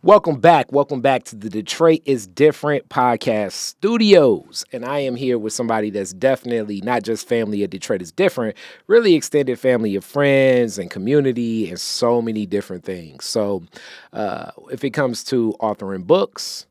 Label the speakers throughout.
Speaker 1: Welcome back. Welcome back to the Detroit is Different podcast studios. And I am here with somebody that's definitely not just family of Detroit is Different, really extended family of friends and community and so many different things. So if it comes to authoring books,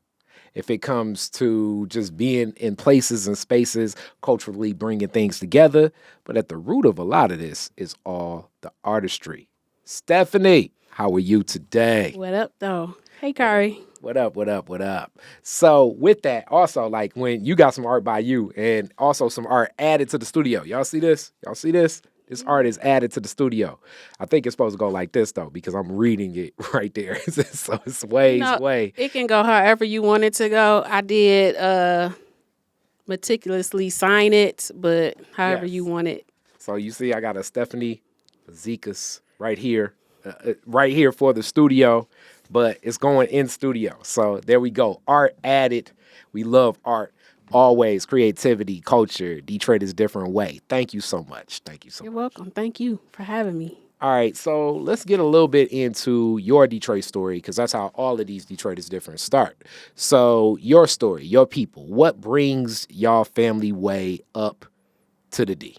Speaker 1: if it comes to just being in places and spaces, culturally bringing things together, but at the root of a lot of this is all the artistry. Stephanie, how are you today?
Speaker 2: What up, though? Hey, Kari.
Speaker 1: What up, what up, what up? So with that, also, like when you got some art by you and also some art added to the studio. Y'all see this? Y'all see this? This art is added to the studio. I think it's supposed to go like this, though, because I'm reading it right there. So it's way.
Speaker 2: It can go however you want it to go. I did meticulously sign it, but however you want it.
Speaker 1: So you see, I got a Stephanie Fazekas right here for the studio, but it's going in studio. So there we go. Art added. We love art. Always creativity, culture. Detroit is different way. Thank you so much.
Speaker 2: You're welcome. Thank you for having me.
Speaker 1: All right, so let's get a little bit into your Detroit story because that's how all of these Detroit is different start. So your story, your people, what brings y'all family way up to the D?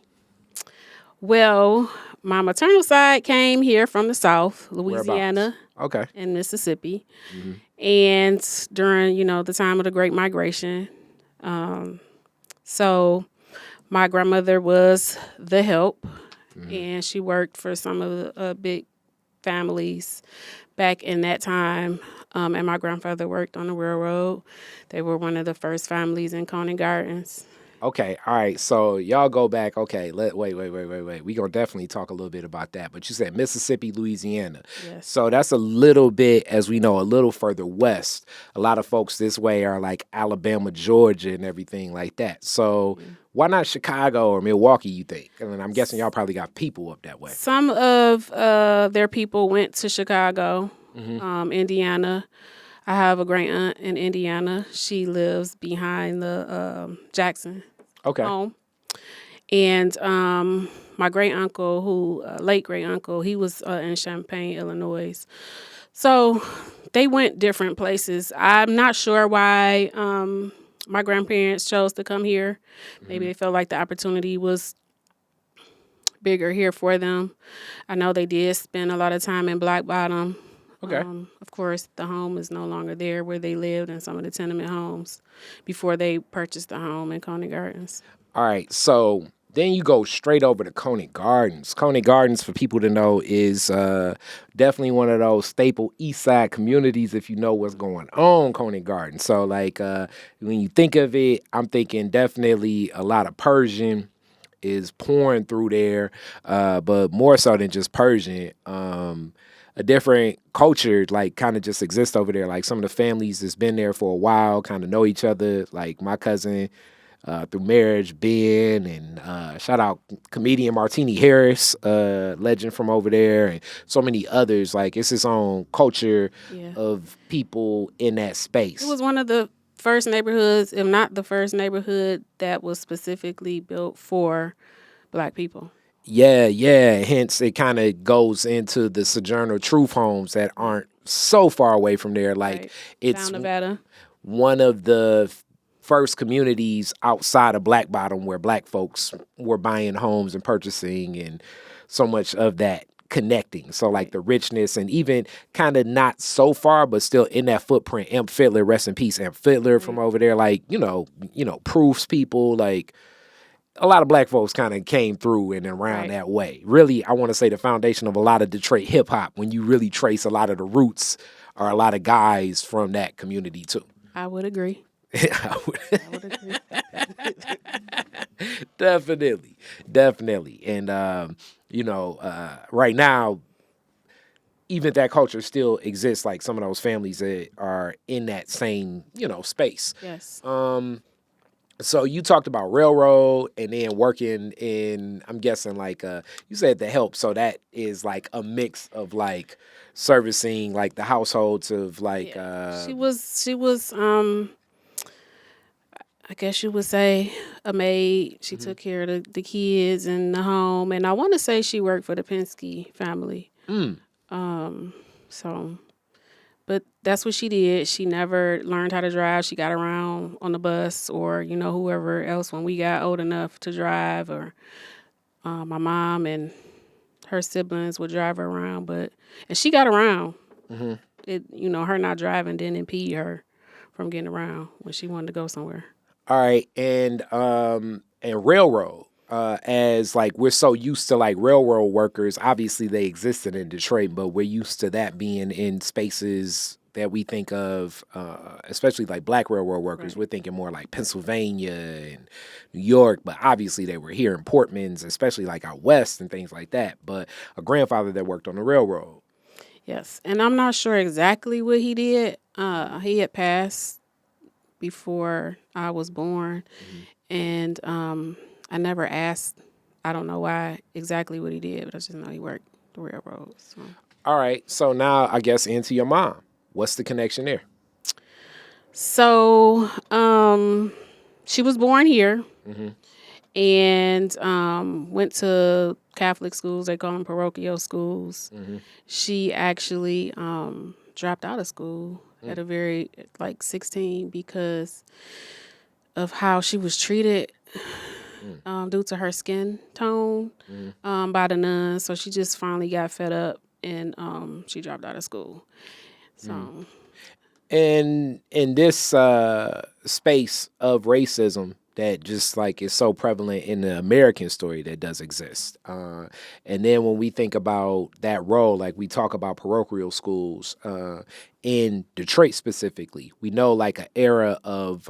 Speaker 2: Well, my maternal side came here from the South, Louisiana,
Speaker 1: Okay.
Speaker 2: and Mississippi, and during the time of the Great Migration. So my grandmother was the help, and she worked for some of the big families back in that time. And my grandfather worked on the railroad. They were one of the first families in Coney Gardens.
Speaker 1: Okay, all right. So y'all go back. Okay, wait. We gonna definitely talk a little bit about that. But you said Mississippi, Louisiana.
Speaker 2: Yes.
Speaker 1: So that's a little bit, as we know, a little further west. A lot of folks this way are like Alabama, Georgia, and everything like that. So why not Chicago or Milwaukee? You think? And I'm guessing y'all probably got people up that way.
Speaker 2: Some of their people went to Chicago, Indiana. I have a great aunt in Indiana. She lives behind the Jackson home. And my great uncle, late great uncle, he was in Champaign, Illinois. So they went different places. I'm not sure why my grandparents chose to come here. Maybe they felt like the opportunity was bigger here for them. I know they did spend a lot of time in Black Bottom.
Speaker 1: Okay.
Speaker 2: Of course, the home is no longer there where they lived in some of the tenement homes before they purchased the home in Coney Gardens.
Speaker 1: All right, so then you go straight over to Coney Gardens. Coney Gardens, for people to know, is definitely one of those staple Eastside communities if you know what's going on, Coney Gardens. So, like, when you think of it, I'm thinking definitely a lot of Persian is pouring through there, but more so than just Persian. A different culture, like, kind of just exists over there. Like, some of the families that's been there for a while kind of know each other. Like, my cousin, through marriage, Ben, and shout out comedian Martini Harris, legend from over there, and so many others. Like, it's its own culture of people in that space.
Speaker 2: It was one of the first neighborhoods, if not the first neighborhood, that was specifically built for Black people.
Speaker 1: Yeah. Hence, it kind of goes into the Sojourner Truth homes that aren't so far away from there. Like, it's
Speaker 2: Down Nevada.
Speaker 1: One of the first communities outside of Black Bottom where Black folks were buying homes and purchasing, and so much of that connecting. So, like, the richness, and even kind of not so far, but still in that footprint. Amp Fiddler, rest in peace, Amp Fiddler from over there. Like, you know, Proofs people, like, a lot of Black folks kind of came through and around that way. Really, I want to say the foundation of a lot of Detroit hip hop, when you really trace a lot of the roots, are a lot of guys from that community too.
Speaker 2: I would agree.
Speaker 1: I would agree. Definitely. And, right now, even that culture still exists. Like, some of those families that are in that same, space.
Speaker 2: Yes.
Speaker 1: So you talked about railroad and then working in, I'm guessing, like, you said the help. So that is like a mix of like servicing like the households of like.
Speaker 2: She was I guess you would say a maid. She took care of the kids and the home, and I want to say she worked for the Penske family. So But that's what she did. She never learned how to drive. She got around on the bus or, whoever else when we got old enough to drive, or my mom and her siblings would drive her around. And she got around. Mm-hmm. Her not driving didn't impede her from getting around when she wanted to go somewhere.
Speaker 1: All right. And railroad. As like we're so used to like railroad workers, obviously they existed in Detroit, but we're used to that being in spaces that we think of, especially like black railroad workers. Right. We're thinking more like Pennsylvania and New York, but obviously they were here in Portman's, especially like out west and things like that. But a grandfather that worked on the railroad.
Speaker 2: Yes, and I'm not sure exactly what he did. He had passed before I was born, and I never asked. I don't know why exactly what he did, but I just know he worked the railroads. So.
Speaker 1: All right. So now I guess into your mom. What's the connection there?
Speaker 2: So she was born here and went to Catholic schools. They call them parochial schools. Mm-hmm. She actually dropped out of school at a very, 16 because of how she was treated. Due to her skin tone by the nuns. So she just finally got fed up and she dropped out of school. So,
Speaker 1: and in this space of racism that just like is so prevalent in the American story that does exist. And then when we think about that role, like we talk about parochial schools in Detroit specifically, we know like an era of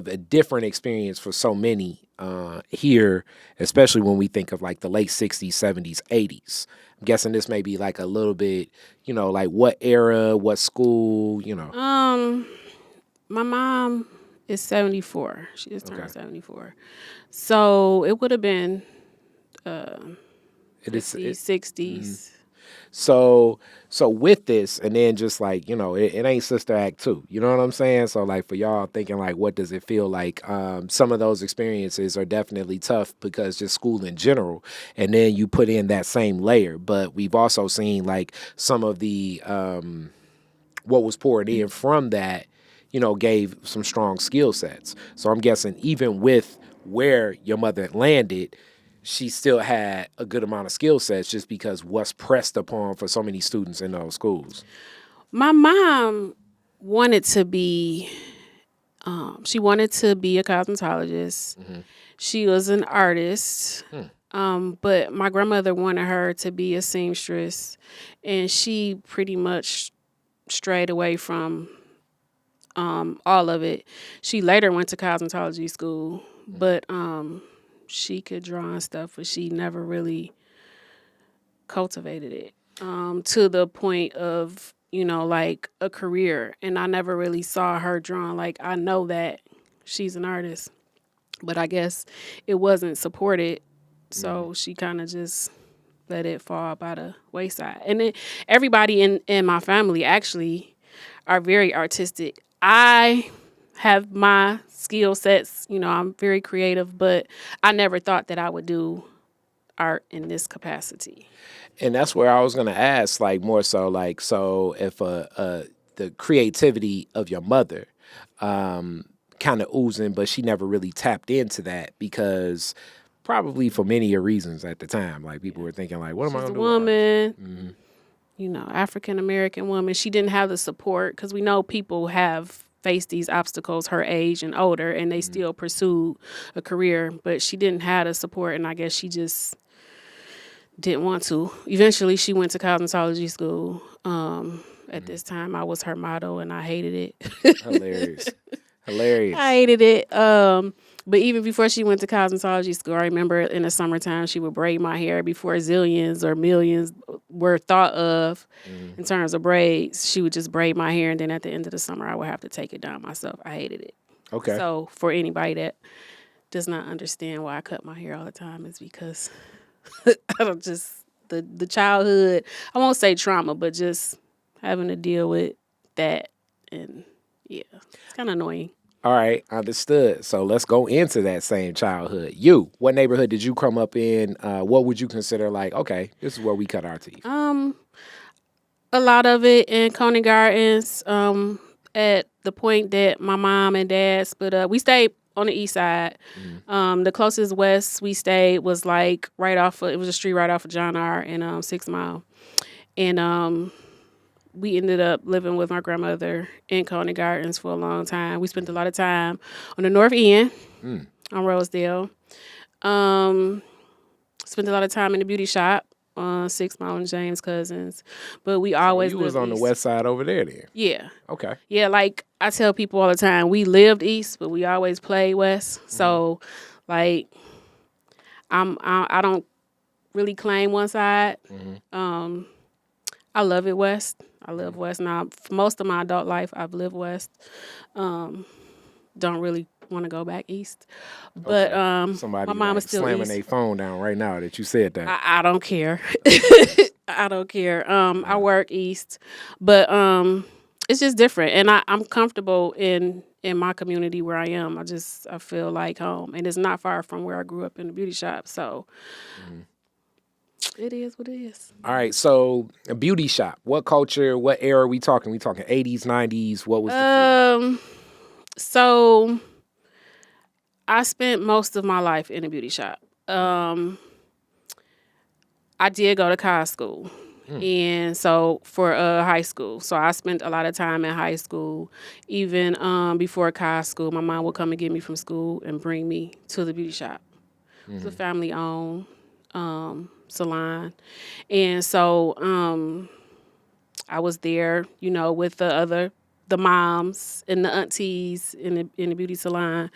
Speaker 1: a different experience for so many here, especially when we think of like the late 60s, 70s, 80s. I'm guessing this may be like a little bit, like what era, what school,
Speaker 2: My mom is 74. She just turned 74. So it would have been 50s, 60s.
Speaker 1: So with this, and then just like, it ain't Sister Act 2. You know what I'm saying? So like for y'all thinking like, what does it feel like? Some of those experiences are definitely tough because just school in general. And then you put in that same layer. But we've also seen like some of the, what was poured in from that, gave some strong skill sets. So I'm guessing even with where your mother landed, she still had a good amount of skill sets just because what's pressed upon for so many students in those schools.
Speaker 2: My mom wanted to be, she wanted to be a cosmetologist. Mm-hmm. She was an artist, but my grandmother wanted her to be a seamstress, and she pretty much strayed away from all of it. She later went to cosmetology school, but she could draw and stuff, but she never really cultivated it to the point of, like a career. And I never really saw her drawing. Like, I know that she's an artist, but I guess it wasn't supported. So she kind of just let it fall by the wayside. And then everybody in my family actually are very artistic. I have my skill sets, I'm very creative, but I never thought that I would do art in this capacity.
Speaker 1: And that's where I was going to ask, like more so like, so if the creativity of your mother kind of oozing, but she never really tapped into that because probably for many reasons at the time, like people were thinking like, what am I going to do?
Speaker 2: She's a woman, African American woman. She didn't have the support because we know people have faced these obstacles her age and older, and they still pursued a career, but she didn't have the support, and I guess she just didn't want to. Eventually, she went to cosmetology school. At this time, I was her model, and I hated it.
Speaker 1: Hilarious.
Speaker 2: I hated it. But even before she went to cosmetology school, I remember in the summertime, she would braid my hair before zillions or millions were thought of in terms of braids. She would just braid my hair, and then at the end of the summer, I would have to take it down myself. I hated it.
Speaker 1: Okay.
Speaker 2: So for anybody that does not understand why I cut my hair all the time, is because I don't just the childhood. I won't say trauma, but just having to deal with that, and yeah, it's kind of annoying.
Speaker 1: All right, understood. So let's go into that same childhood. What neighborhood did you come up in? What would you consider like, okay, this is where we cut our teeth?
Speaker 2: a lot of it in Coney Gardens. At the point that my mom and dad split up, we stayed on the east side. The closest west we stayed was like it was a street right off of John R. and 6 Mile. And we ended up living with my grandmother in Coney Gardens for a long time. We spent a lot of time on the North End on Rosedale. Spent a lot of time in the beauty shop on 6 Mile and James Cousins. But we always
Speaker 1: you was on
Speaker 2: east.
Speaker 1: the west side over there then?
Speaker 2: Yeah.
Speaker 1: Okay.
Speaker 2: Yeah, like I tell people all the time, we lived east, but we always played west. So, like, I don't really claim one side. I love it west. I live west now. For most of my adult life, I've lived west. Don't really want to go back east, but
Speaker 1: somebody
Speaker 2: my mom is still
Speaker 1: slamming
Speaker 2: east.
Speaker 1: their phone down right now that you said that.
Speaker 2: I don't care. I don't care. I work east, but it's just different, and I'm comfortable in my community where I am. I feel like home, and it's not far from where I grew up in the beauty shop. So it is what it is.
Speaker 1: All right, so a beauty shop. What culture? What era are we talking? We talking 80s, 90s? What was the
Speaker 2: So I spent most of my life in a beauty shop. I did go to high school. And so for high school. So I spent a lot of time in high school. Even before high school, my mom would come and get me from school and bring me to the beauty shop. It's a family-owned salon. And so I was there, with the moms and the aunties in the beauty salon,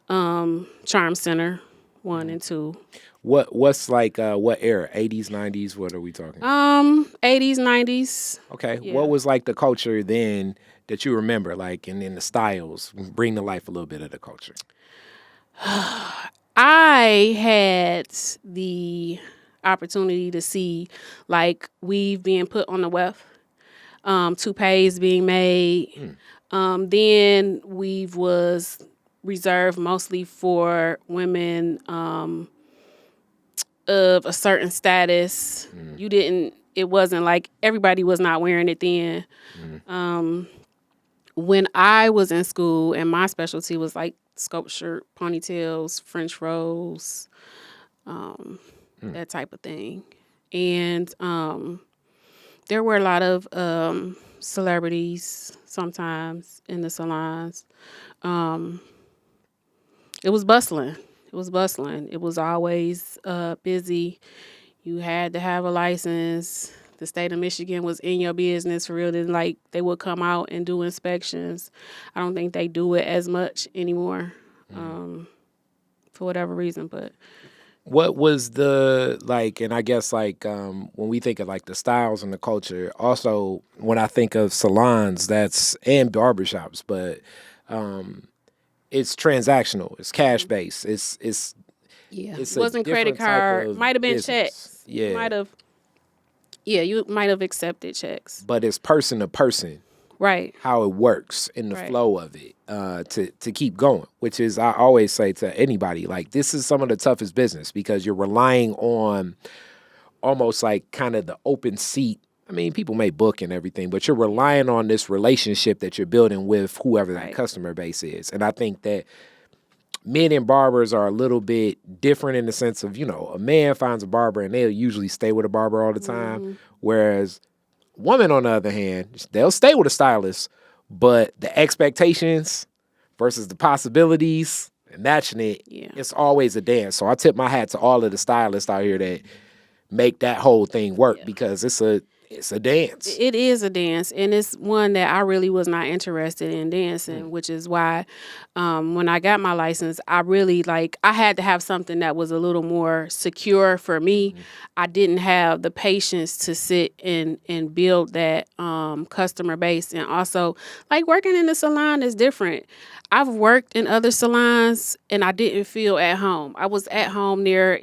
Speaker 2: Charm Center 1 and 2.
Speaker 1: What's like what era? 80s, 90s? What are we talking?
Speaker 2: 80s, 90s.
Speaker 1: Okay.
Speaker 2: Yeah.
Speaker 1: What was like the culture then that you remember, like, and then the styles? Bring to life a little bit of the culture.
Speaker 2: I had the opportunity to see like weave being put on the weft, toupees being made. Then weave was reserved mostly for women of a certain status. It wasn't like everybody was not wearing it then. When I was in school and my specialty was like sculpture, ponytails, French rolls, that type of thing. And there were a lot of celebrities sometimes in the salons. It was bustling. It was always busy. You had to have a license. The state of Michigan was in your business for real. They would come out and do inspections. I don't think they do it as much anymore for whatever reason. But
Speaker 1: what was the and I guess when we think of like the styles and the culture, also when I think of salons, and barbershops, but it's transactional, it's cash based, it's
Speaker 2: it wasn't credit card, might have been checks. You might have accepted checks,
Speaker 1: but it's person to person,
Speaker 2: right?
Speaker 1: How it works in the flow of it to keep going, which is, I always say to anybody, like, this is some of the toughest business because you're relying on almost like kind of the open seat. I mean, people may book and everything, but you're relying on this relationship that you're building with whoever that customer base is. And I think that men and barbers are a little bit different in the sense of, a man finds a barber and they'll usually stay with a barber all the time. Whereas women, on the other hand, they'll stay with a stylist, but the expectations versus the possibilities and matching it, it's always a dance. So I tip my hat to all of the stylists out here that make that whole thing work because it's a dance.
Speaker 2: It is a dance, and it's one that I really was not interested in dancing, which is why when I got my license, I really I had to have something that was a little more secure for me. I didn't have the patience to sit and build that customer base, and also working in the salon is different. I've worked in other salons and I didn't feel at home. I was at home there.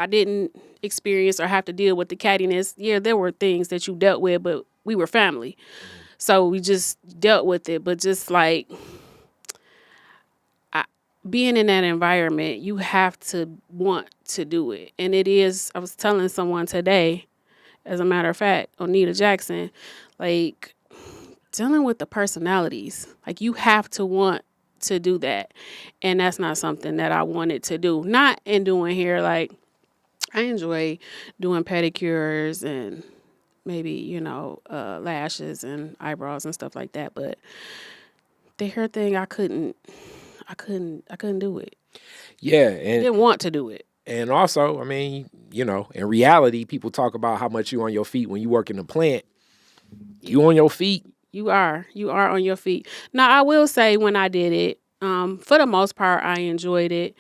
Speaker 2: I didn't experience or have to deal with the cattiness. Yeah, there were things that you dealt with, but we were family. So we just dealt with it. But just being in that environment, you have to want to do it. And it is, I was telling someone today, As a matter of fact, Onita Jackson, like dealing with the personalities, like you have to want to do that. And that's not something that I wanted to do. Not in doing hair. Like I enjoy doing pedicures and maybe, lashes and eyebrows and stuff like that. But the hair thing, I couldn't do it.
Speaker 1: Yeah.
Speaker 2: I didn't want to do it.
Speaker 1: And also, I mean, in reality, people talk about how much you on your feet when you work in the plant. You on your feet.
Speaker 2: You are on your feet. Now, I will say when I did it, for the most part, I enjoyed it.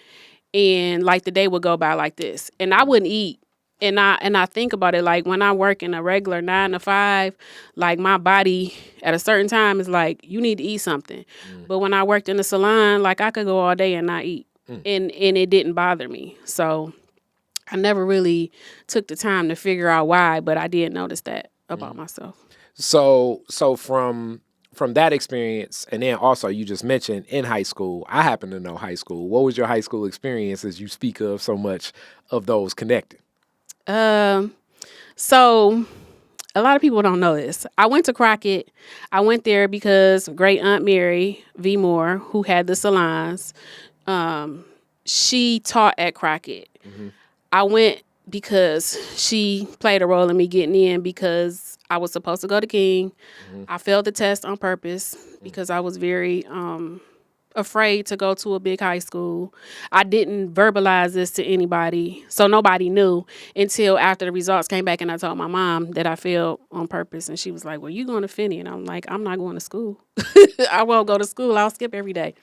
Speaker 2: And like the day would go by like this, and I wouldn't eat. And I think about it, like when I work in a regular 9 to 5, like my body at a certain time is like, you need to eat something. But when I worked in the salon, like I could go all day and not eat. And it didn't bother me. So I never really took the time to figure out why, but I did notice that about myself.
Speaker 1: So from that experience, and then also you just mentioned in high school, I happen to know high school. What was your high school experience as you speak of so much of those connected?
Speaker 2: So a lot of people don't know this. I went to Crockett. I went there because great aunt Mary V. Moore, who had the salons, she taught at Crockett. I went because she played a role in me getting in because I was supposed to go to King. I failed the test on purpose because I was very afraid to go to a big high school. I didn't verbalize this to anybody, so nobody knew until after the results came back and I told my mom that I failed on purpose. And she was like, well, you going to Finney? And I'm like, I'm not going to school. I won't go to school. I'll skip every day.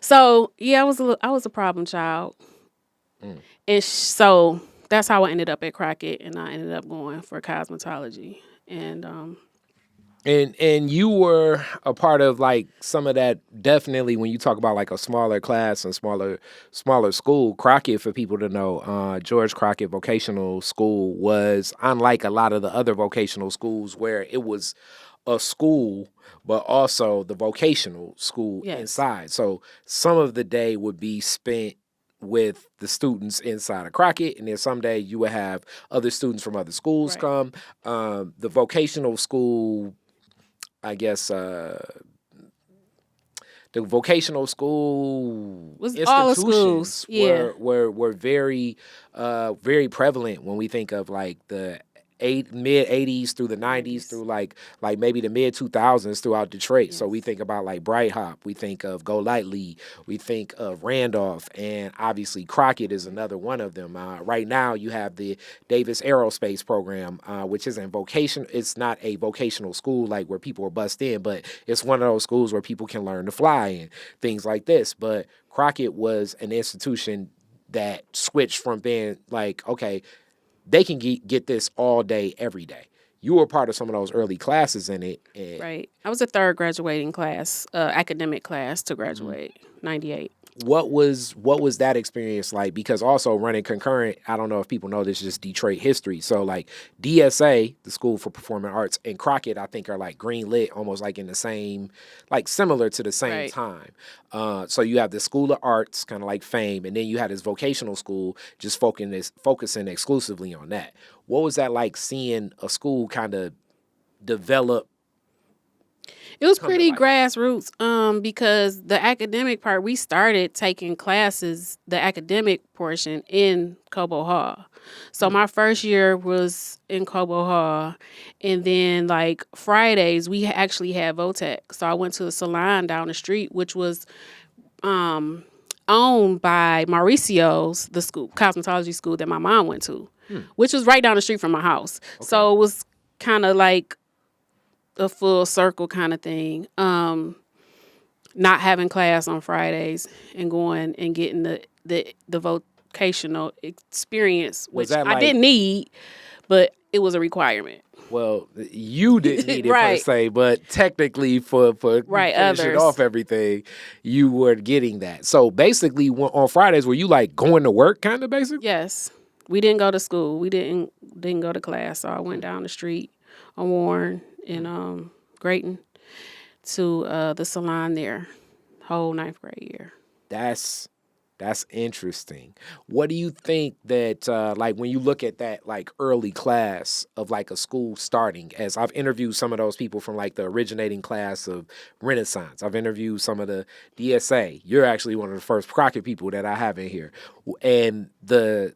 Speaker 2: So, yeah, I was a problem child. And so that's how I ended up at Crockett, and I ended up going for cosmetology. And
Speaker 1: you were a part of like some of that. Definitely, when you talk about like a smaller class and smaller school, Crockett, for people to know, George Crockett Vocational School was unlike a lot of the other vocational schools where it was a school, but also the vocational school inside. So some of the day would be spent with the students inside of Crockett, and then someday you would have other students from other schools come. The vocational school, I guess, the vocational school
Speaker 2: was
Speaker 1: institutions
Speaker 2: all schools.
Speaker 1: were very very prevalent when we think of like the mid 80s through the 90s through like maybe the mid 2000s throughout Detroit. So we think about like Bright Hop, we think of Go Lightly, we think of Randolph, and obviously Crockett is another one of them. Right now you have the Davis Aerospace program, which isn't vocation. It's not a vocational school like where people are bussed in, but it's one of those schools where people can learn to fly and things like this. But Crockett was an institution that switched from being like, okay, they can get this all day, every day. You were part of some of those early classes in it.
Speaker 2: Right. I was the third graduating class, academic class to graduate, 98.
Speaker 1: What was that experience like? Because also running concurrent, I don't know if people know this, is just Detroit history. So like DSA, the School for Performing Arts, and Crockett, I think are like green lit, almost like in the same, like similar to the same time. So you have the School of Arts, kind of like Fame, and then you had this vocational school just focusing exclusively on that. What was that like seeing a school kind of develop?
Speaker 2: It was pretty grassroots because the academic part, we started taking classes, the academic portion, in Cobo Hall. So my first year was in Cobo Hall. And then like Fridays, we actually had Votech. So I went to the salon down the street, which was owned by Mauricio's, the school, cosmetology school that my mom went to, which was right down the street from my house. Okay. So it was kind of like a full circle kind of thing. Not having class on Fridays and going and getting the vocational experience, which I didn't need, but it was a requirement.
Speaker 1: Well, you didn't need it per se, but technically for finishing off everything, you were getting that. So basically, on Fridays, were you like going to work, kind of basically?
Speaker 2: Yes, we didn't go to school. We didn't go to class. So I went down the street on Warren in Grayton to the salon there, whole 9th grade year.
Speaker 1: That's That's interesting. What do you think that, like, when you look at that, like, early class of, like, a school starting, as I've interviewed some of those people from, like, the originating class of Renaissance. I've interviewed some of the DSA. You're actually one of the first Crockett people that I have in here. And the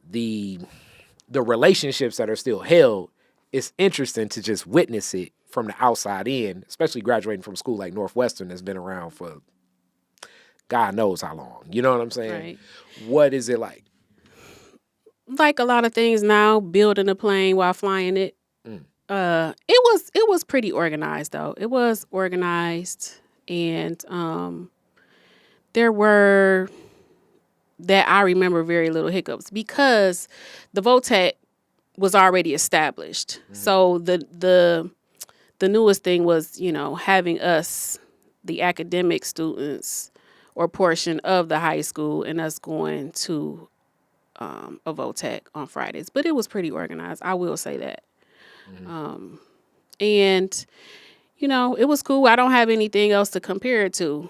Speaker 1: relationships that are still held, it's interesting to just witness it from the outside in, especially graduating from school like Northwestern that's been around for God knows how long. You know what I'm saying?
Speaker 2: Right.
Speaker 1: What is it like?
Speaker 2: Like a lot of things now, building a plane while flying it. It was pretty organized though. It was organized, and there were, that I remember, very little hiccups because the VOTEC was already established. So the newest thing was, having us, the academic students or portion of the high school, and us going to a VOTEC on Fridays. But it was pretty organized. I will say that. And, it was cool. I don't have anything else to compare it to.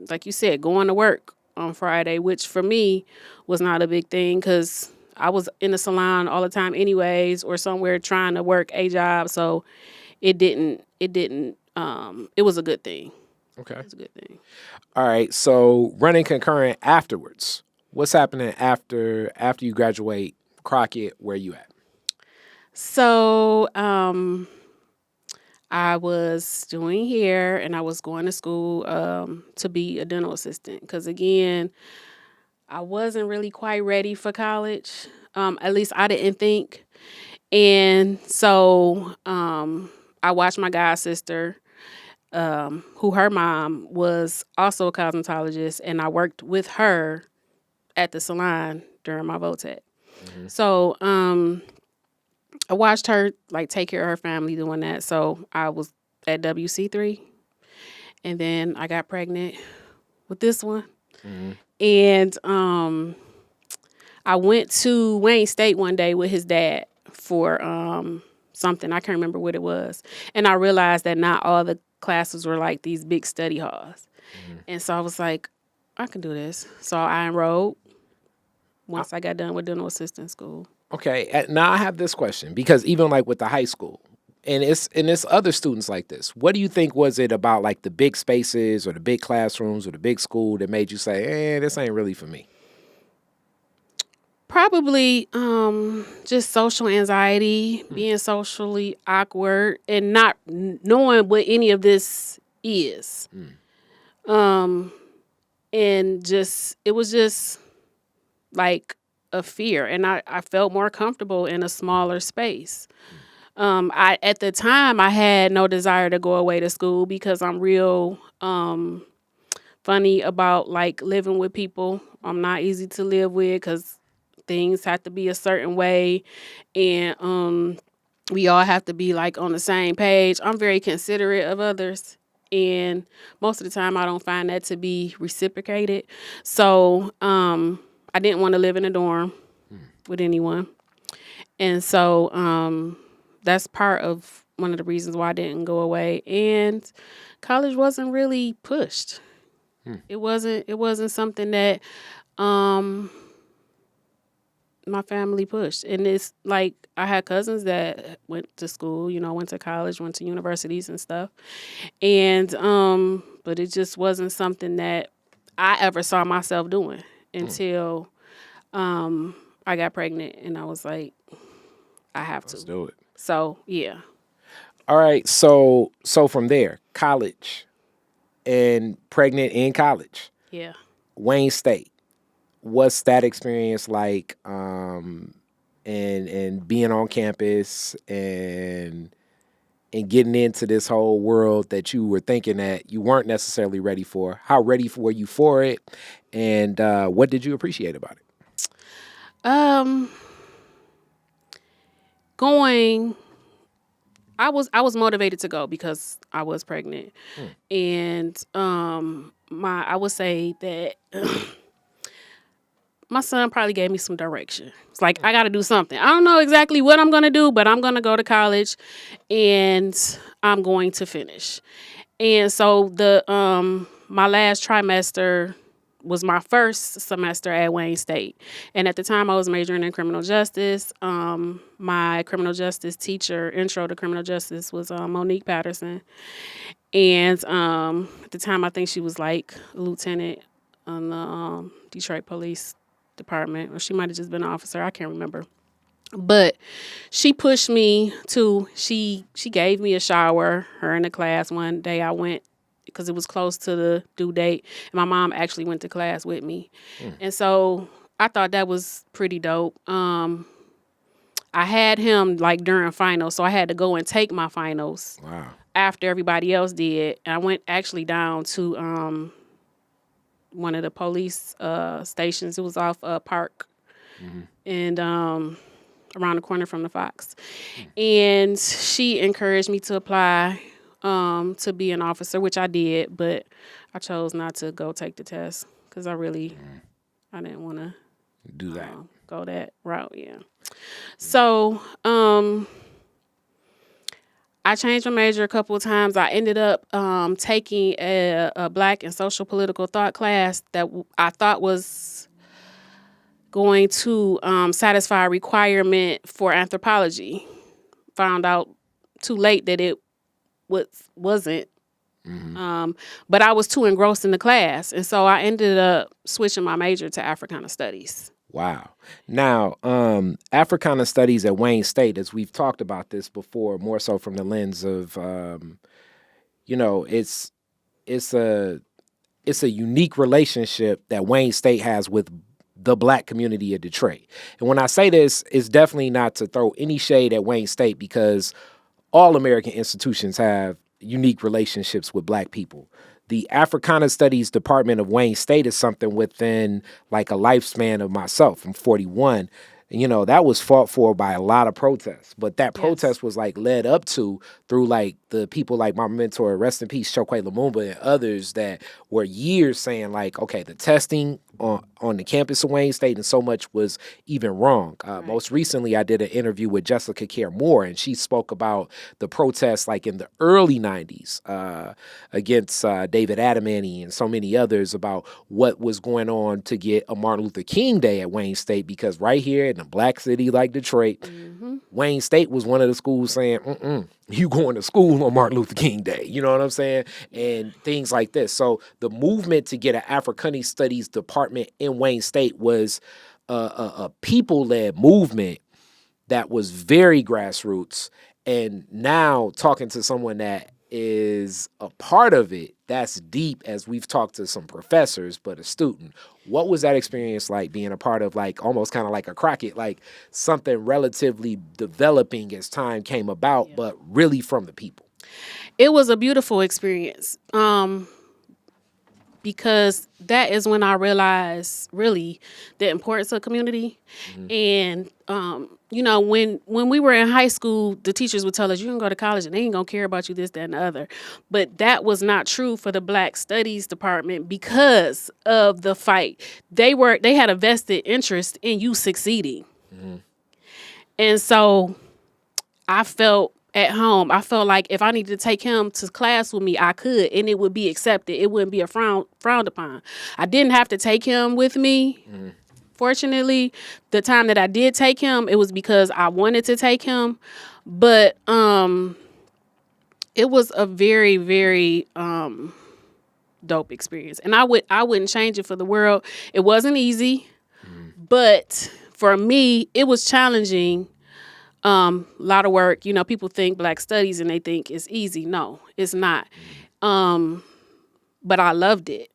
Speaker 2: Like you said, going to work on Friday, which for me was not a big thing because I was in a salon all the time anyways, or somewhere trying to work a job. So it was a good thing.
Speaker 1: Okay.
Speaker 2: It was a good thing.
Speaker 1: All right. So running concurrent afterwards, what's happening after you graduate Crockett? Where you at?
Speaker 2: So I was doing hair, and I was going to school to be a dental assistant because, again, I wasn't really quite ready for college. At least I didn't think. And so I watched my god sister, who her mom was also a cosmetologist, and I worked with her at the salon during my VOTEC. So I watched her take care of her family doing that. So I was at WC3, and then I got pregnant with this one. And I went to Wayne State one day with his dad for something. I can't remember what it was. And I realized that not all the classes were like these big study halls. And so I was like, I can do this. So I enrolled once I got done with dental assistant school.
Speaker 1: Okay. Now I have this question, because even like with the high school, and it's other students like this. What do you think was it about like the big spaces or the big classrooms or the big school that made you say, this ain't really for me?
Speaker 2: Probably just social anxiety, being socially awkward, and not knowing what any of this is. And just, it was just like a fear. And I felt more comfortable in a smaller space. At the time, I had no desire to go away to school because I'm real funny about like living with people. I'm not easy to live with because things have to be a certain way, and we all have to be like on the same page. I'm very considerate of others, and most of the time I don't find that to be reciprocated. So I didn't want to live in a dorm with anyone, and so that's part of one of the reasons why I didn't go away. And college wasn't really pushed. It wasn't something that my family pushed. And it's like I had cousins that went to school, went to college, went to universities and stuff. And but it just wasn't something that I ever saw myself doing until I got pregnant, and I was like, I have to.
Speaker 1: Let's do it.
Speaker 2: So, yeah.
Speaker 1: All right. So from there, college and pregnant in college.
Speaker 2: Yeah.
Speaker 1: Wayne State. What's that experience like? And being on campus and getting into this whole world that you were thinking that you weren't necessarily ready for. How ready were you for it? And what did you appreciate about it?
Speaker 2: Going, I was motivated to go because I was pregnant, and I would say that my son probably gave me some direction. It's like I got to do something. I don't know exactly what I'm gonna do, but I'm gonna go to college, and I'm going to finish. And so the my last trimester, was my first semester at Wayne State. And at the time I was majoring in criminal justice. My criminal justice teacher, intro to criminal justice, was Monique Patterson. And at the time I think she was like a lieutenant on the Detroit Police Department, or she might have just been an officer. I can't remember. But she pushed me she gave me a shower, her in the class. One day I went, because it was close to the due date, and my mom actually went to class with me. And so I thought that was pretty dope. I had him like during finals, so I had to go and take my finals after everybody else did. And I went actually down to one of the police stations. It was off Park, and around the corner from the Fox. And she encouraged me to apply to be an officer, which I did, but I chose not to go take the test because I didn't want to
Speaker 1: do that,
Speaker 2: go that route. Yeah. So I changed my major a couple of times. I ended up taking a Black and social political thought class that I thought was going to satisfy a requirement for anthropology. Found out too late that it wasn't. But I was too engrossed in the class. And so I ended up switching my major to Africana Studies.
Speaker 1: Wow. Now, Africana Studies at Wayne State, as we've talked about this before, more so from the lens of, it's a unique relationship that Wayne State has with the Black community of Detroit. And when I say this, it's definitely not to throw any shade at Wayne State, because all American institutions have unique relationships with Black people. The Africana Studies Department of Wayne State is something within like a lifespan of myself. I'm 41. And, that was fought for by a lot of protests. But that protest was like led up to through like the people like my mentor, rest in peace, Chokwe Lumumba, and others that were years saying like, okay, the testing on the campus of Wayne State and so much was even wrong. Most recently, I did an interview with Jessica Care Moore, and she spoke about the protests like in the early 90s against David Adamany and so many others about what was going on to get a Martin Luther King Day at Wayne State, because right here in a Black city like Detroit, Wayne State was one of the schools saying, you going to school on Martin Luther King Day, you know what I'm saying? And things like this. So the movement to get an Africana Studies department in Wayne State was a people-led movement that was very grassroots. And now talking to someone that is a part of it, that's deep, as we've talked to some professors, but a student. What was that experience like, being a part of like almost kind of like a Crockett, like something relatively developing as time came about, but really from the people?
Speaker 2: It was a beautiful experience. Because that is when I realized really the importance of community. And, when we were in high school, the teachers would tell us, you can go to college and they ain't gonna care about you, this, that, and the other. But that was not true for the Black Studies Department because of the fight. They had a vested interest in you succeeding. And so I felt at home. I felt like if I needed to take him to class with me, I could, and it would be accepted. It wouldn't be frowned upon. I didn't have to take him with me. Fortunately, the time that I did take him, it was because I wanted to take him. But it was a very, very dope experience, and I wouldn't change it for the world. It wasn't easy, but for me, it was challenging. A lot of work. People think Black studies and they think it's easy. No, it's not. But I loved it.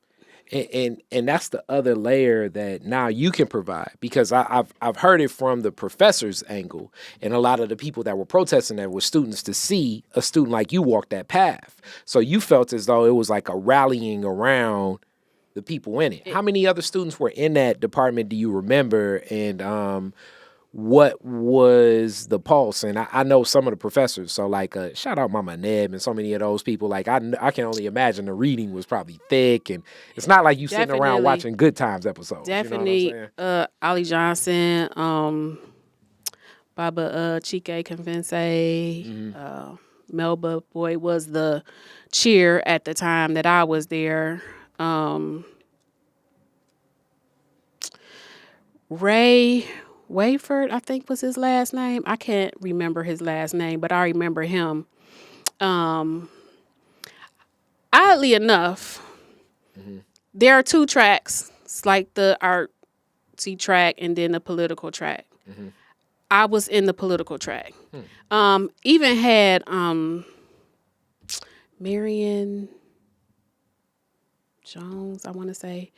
Speaker 1: And that's the other layer that now you can provide, because I've heard it from the professor's angle, and a lot of the people that were protesting that were students, to see a student like you walk that path. So you felt as though it was like a rallying around the people in it. How many other students were in that department do you remember? And what was the pulse? And I know some of the professors, so like shout out Mama Neb and so many of those people. Like I can only imagine the reading was probably thick, and it's not like you sitting around watching Good Times episodes.
Speaker 2: Definitely,
Speaker 1: you know what I'm saying?
Speaker 2: Ollie Johnson, Baba Chike Convence, Melba Boy was the cheer at the time that I was there. Ray Wayford, I think was his last name. I can't remember his last name, but I remember him. Oddly enough, there are two tracks. It's like the artsy track and then the political track. I was in the political track. Even had Marion Jones, I want to say.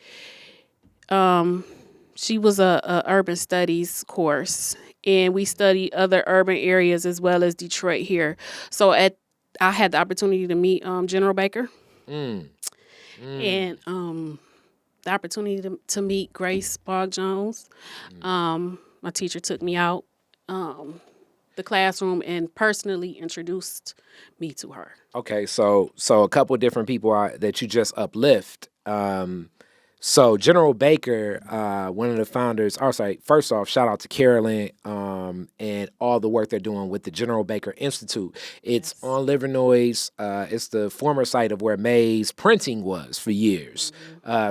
Speaker 2: She was a urban studies course, and we studied other urban areas as well as Detroit here. So I had the opportunity to meet General Baker, and the opportunity to meet Grace Bogg Jones. My teacher took me out the classroom and personally introduced me to her.
Speaker 1: Okay, so a couple of different people that you just uplift. So General Baker, one of the founders, first off, shout out to Carolyn and all the work they're doing with the General Baker Institute. It's on Livernois. It's the former site of where May's printing was for years.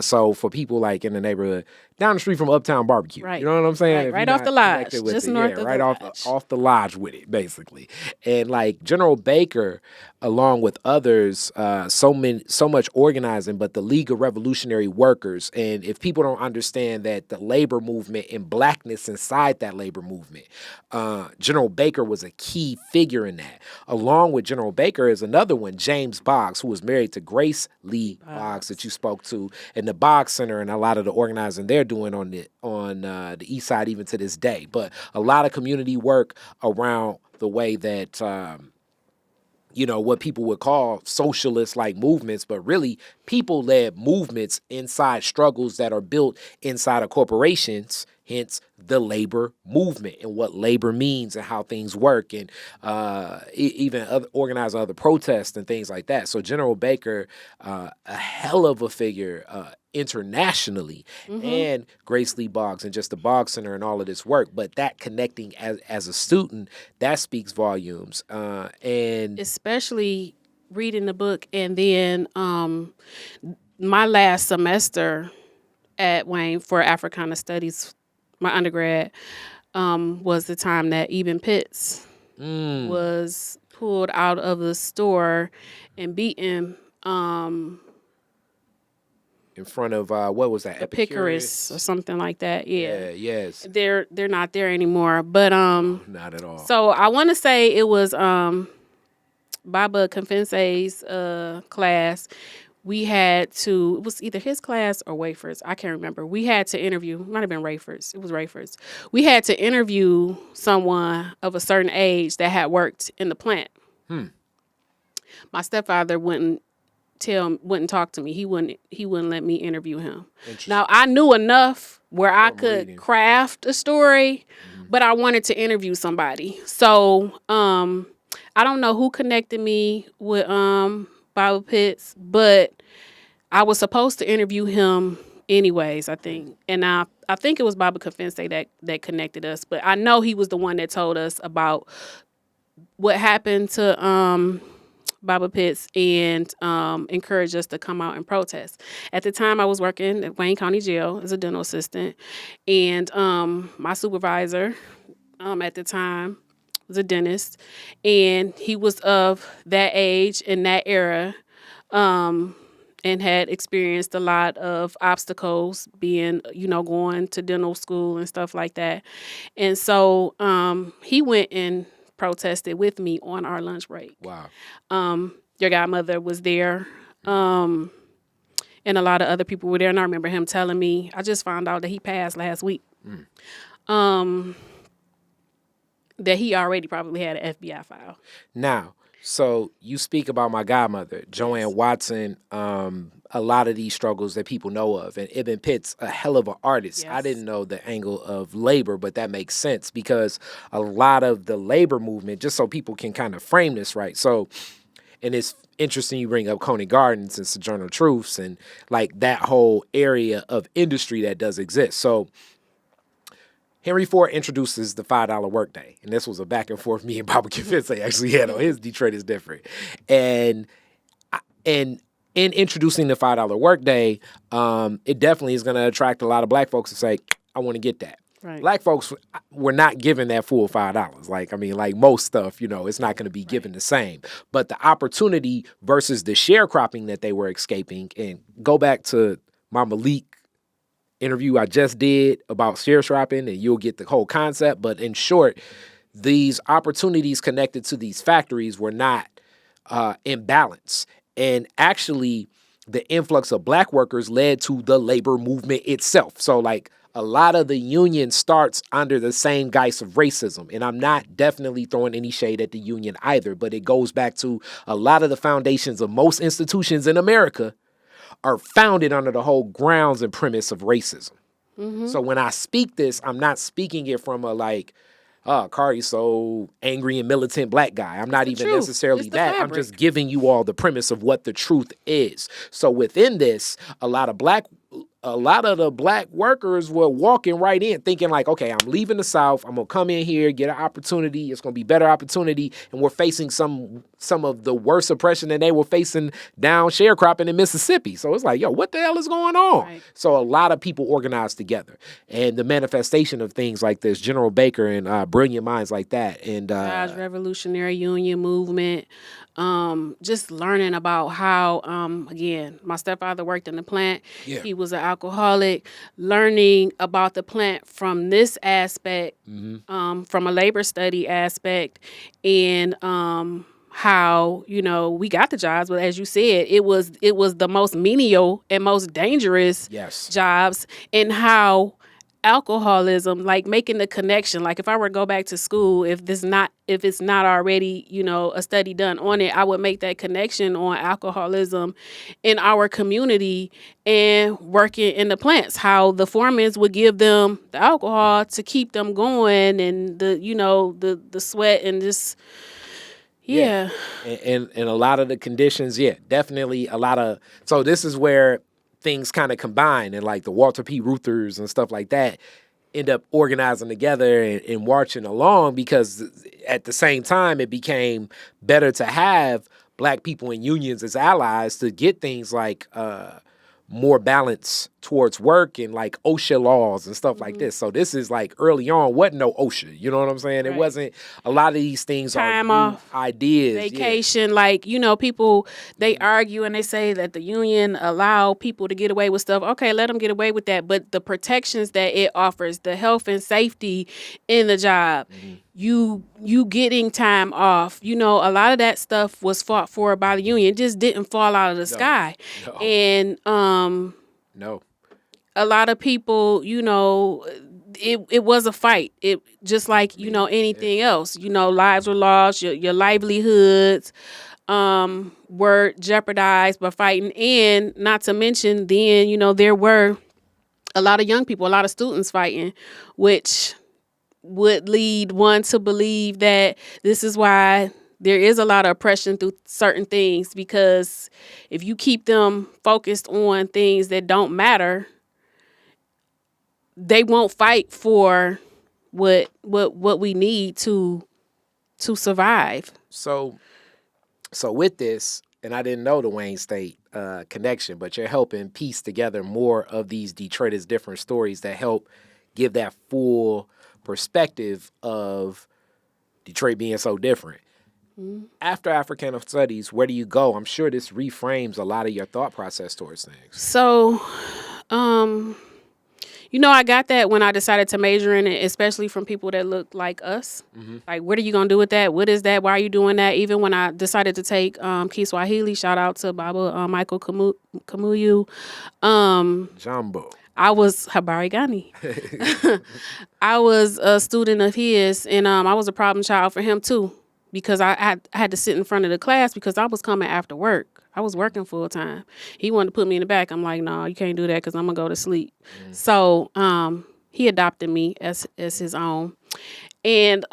Speaker 1: So for people like in the neighborhood, down the street from Uptown Barbecue.
Speaker 2: Right.
Speaker 1: You know what I'm saying?
Speaker 2: Right off the lodge. Just north of the
Speaker 1: right
Speaker 2: lodge.
Speaker 1: off the lodge with it, basically. And like General Baker, along with others, so much organizing, but the League of Revolutionary Workers. And if people don't understand that the labor movement and blackness inside that labor movement, General Baker was a key figure in that. Along with General Baker is another one, James Boggs, who was married to Grace Lee Boggs that you spoke to, and the Boggs Center and a lot of the organizing they're doing on the Eastside even to this day. But a lot of community work around the way that what people would call socialist-like movements, but really people-led movements inside struggles that are built inside of corporations, hence the labor movement and what labor means and how things work, and even organizing other protests and things like that. So General Baker, a hell of a figure internationally, and Grace Lee Boggs and just the Boggs Center and all of this work. But that connecting as a student, that speaks volumes. And
Speaker 2: especially reading the book, and then my last semester at Wayne for Africana Studies, my undergrad, was the time that Eben Pitts was pulled out of the store and beaten
Speaker 1: in front of what was that?
Speaker 2: Epicurus or something like that. Yeah.
Speaker 1: Yes.
Speaker 2: They're not there anymore, but
Speaker 1: not at all.
Speaker 2: So I want to say it was Baba Confense's class. We had to, it was either his class or Wayford's, I can't remember. We had to interview, it might have been Rayford's, it was Rayford's. We had to interview someone of a certain age that had worked in the plant. My stepfather wouldn't talk to me. He wouldn't let me interview him. Now I knew enough where I could craft a story, but I wanted to interview somebody. So I don't know who connected me with Baba Pitts, but I was supposed to interview him anyways, I think. And I think it was Baba Confense that connected us, but I know he was the one that told us about what happened to Baba Pitts and encouraged us to come out and protest. At the time, I was working at Wayne County Jail as a dental assistant, and my supervisor at the time was a dentist, and he was of that age in that era, and had experienced a lot of obstacles being, going to dental school and stuff like that. And so he went and protested with me on our lunch break.
Speaker 1: Wow.
Speaker 2: Your godmother was there, and a lot of other people were there. And I remember him telling me, I just found out that he passed last week. That he already probably had an FBI file.
Speaker 1: Now, so you speak about my godmother, Joanne Watson, a lot of these struggles that people know of, and Eben Pitts, a hell of an artist.
Speaker 2: Yes.
Speaker 1: I didn't know the angle of labor, but that makes sense because a lot of the labor movement, just so people can kind of frame this right. So, and it's interesting you bring up Coney Gardens and Sojourner Truths and like that whole area of industry that does exist. So Henry Ford introduces the $5 workday, and this was a back and forth me and Baba Confense actually had on his Detroit is Different. And in introducing the $5 workday, it definitely is going to attract a lot of black folks to say, I want to get that.
Speaker 2: Right.
Speaker 1: Black folks were not given that full $5. Like most stuff, it's not going to be given the same. But the opportunity versus the sharecropping that they were escaping, and go back to my Malik interview I just did about sharecropping, and you'll get the whole concept. But in short, these opportunities connected to these factories were not in balance. And actually, the influx of Black workers led to the labor movement itself. So, like, a lot of the union starts under the same guise of racism. And I'm not definitely throwing any shade at the union either, but it goes back to a lot of the foundations of most institutions in America are founded under the whole grounds and premise of racism. Mm-hmm. So when I speak this, I'm not speaking it from a like, Kari's so angry and militant Black guy. I'm not even necessarily that. I'm just giving you all the premise of what the truth is. So within this, a lot of the Black workers were walking right in thinking like, okay, I'm leaving the South. I'm going to come in here, get an opportunity. It's going to be better opportunity. And we're facing some of the worst oppression that they were facing down sharecropping in Mississippi. So it's like, yo, what the hell is going on? Right. So a lot of people organized together. And the manifestation of things like this, General Baker and brilliant minds like that. And
Speaker 2: Revolutionary Union movement. Just learning about how, again, my stepfather worked in the plant. Yeah. He was an alcoholic. Learning about the plant from this aspect, from a labor study aspect, and how, we got the jobs, but as you said, it was the most menial and most dangerous jobs, and how alcoholism, like making the connection, like if I were to go back to school, if it's not already, a study done on it, I would make that connection on alcoholism in our community and working in the plants, how the foremans would give them the alcohol to keep them going, and the sweat and just and
Speaker 1: a lot of the conditions, definitely a lot of, so this is where things kind of combine, and like the Walter P. Ruthers and stuff like that end up organizing together and marching along, because at the same time it became better to have Black people in unions as allies to get things like more balance towards work and like OSHA laws and stuff like this. So this is like early on, wasn't no OSHA, you know what I'm saying? Right. It wasn't, a lot of these things
Speaker 2: time
Speaker 1: are
Speaker 2: off,
Speaker 1: ideas.
Speaker 2: Vacation, like, people, they argue and they say that the union allow people to get away with stuff. Okay, let them get away with that. But the protections that it offers, the health and safety in the job, you getting time off, a lot of that stuff was fought for by the union. It just didn't fall out of the sky. No. And
Speaker 1: no.
Speaker 2: A lot of people, it was a fight. It just like, anything else. Lives were lost, your livelihoods were jeopardized by fighting. And not to mention then, there were a lot of young people, a lot of students fighting, which would lead one to believe that this is why there is a lot of oppression through certain things, because if you keep them focused on things that don't matter, they won't fight for what we need to survive.
Speaker 1: So with this, and I didn't know the Wayne State connection, but you're helping piece together more of these Detroit is different stories that help give that full perspective of Detroit being so different. Mm-hmm. After Africana studies, where do you go? I'm sure this reframes a lot of your thought process towards things.
Speaker 2: So, I got that when I decided to major in it, especially from people that look like us. Mm-hmm. Like, what are you going to do with that? What is that? Why are you doing that? Even when I decided to take Kiswahili, shout out to Baba Michael Kamuyu.
Speaker 1: Jambo.
Speaker 2: I was Habari Gani. I was a student of his, and I was a problem child for him too, because I had to sit in front of the class because I was coming after work. I was working full time. He wanted to put me in the back. I'm like, no, you can't do that because I'm gonna go to sleep. So he adopted me as his own, and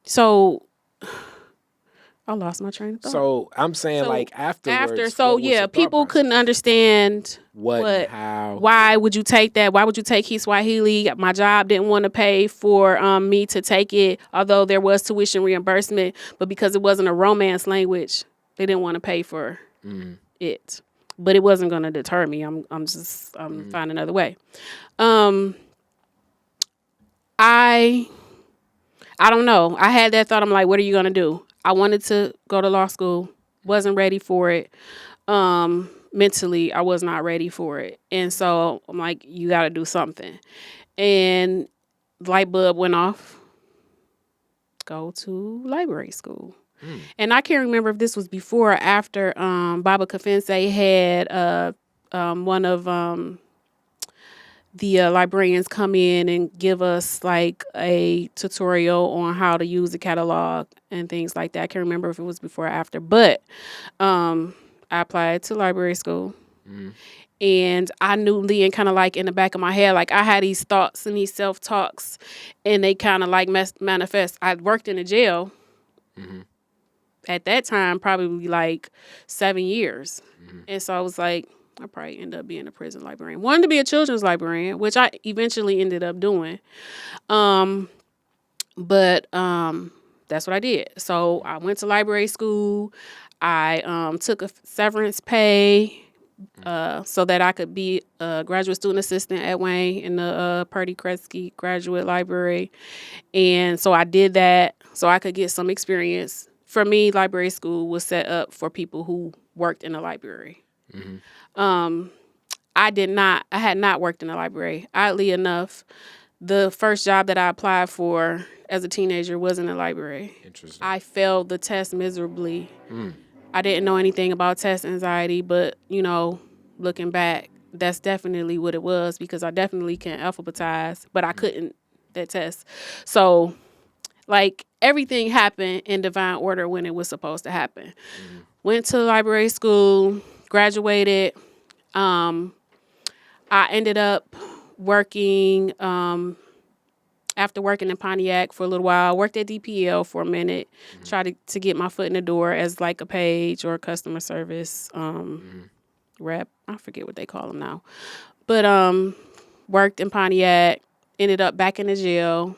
Speaker 2: so I lost my train of thought.
Speaker 1: So I'm saying, like, afterwards.
Speaker 2: People couldn't understand
Speaker 1: how.
Speaker 2: Why would you take that? Why would you take Kiswahili? My job didn't want to pay for me to take it, although there was tuition reimbursement. But because it wasn't a Romance language, they didn't want to pay for it. but it wasn't going to deter me. I'm find another way. I don't know. I had that thought. I'm like, what are you going to do? I wanted to go to law school. Wasn't ready for it. Mentally, I was not ready for it. And so I'm like, you got to do something. And light bulb went off. Go to library school. And I can't remember if this was before or after Baba Kafense had one of the librarians come in and give us like a tutorial on how to use the catalog and things like that. I can't remember if it was before or after, but I applied to library school. And I knew then kind of like in the back of my head, like I had these thoughts and these self-talks and they kind of like manifest. I worked in a jail at that time, probably like 7 years. And so I was like, I probably end up being a prison librarian. Wanted to be a children's librarian, which I eventually ended up doing. But that's what I did. So I went to library school. I took a severance pay so that I could be a graduate student assistant at Wayne in the Purdy Kresge Graduate Library. And so I did that so I could get some experience. For me, library school was set up for people who worked in a library. I had not worked in a library. Oddly enough, the first job that I applied for as a teenager was in a library.
Speaker 1: Interesting.
Speaker 2: I failed the test miserably. I didn't know anything about test anxiety, but, you know, looking back, that's definitely what it was because I definitely can alphabetize, but I couldn't that test. So, like, everything happened in divine order when it was supposed to happen. Went to library school, graduated. I ended up working, after working in Pontiac for a little while, worked at DPL for a minute, tried to get my foot in the door as like a page or a customer service rep. I forget what they call them now. But worked in Pontiac, ended up back in the jail,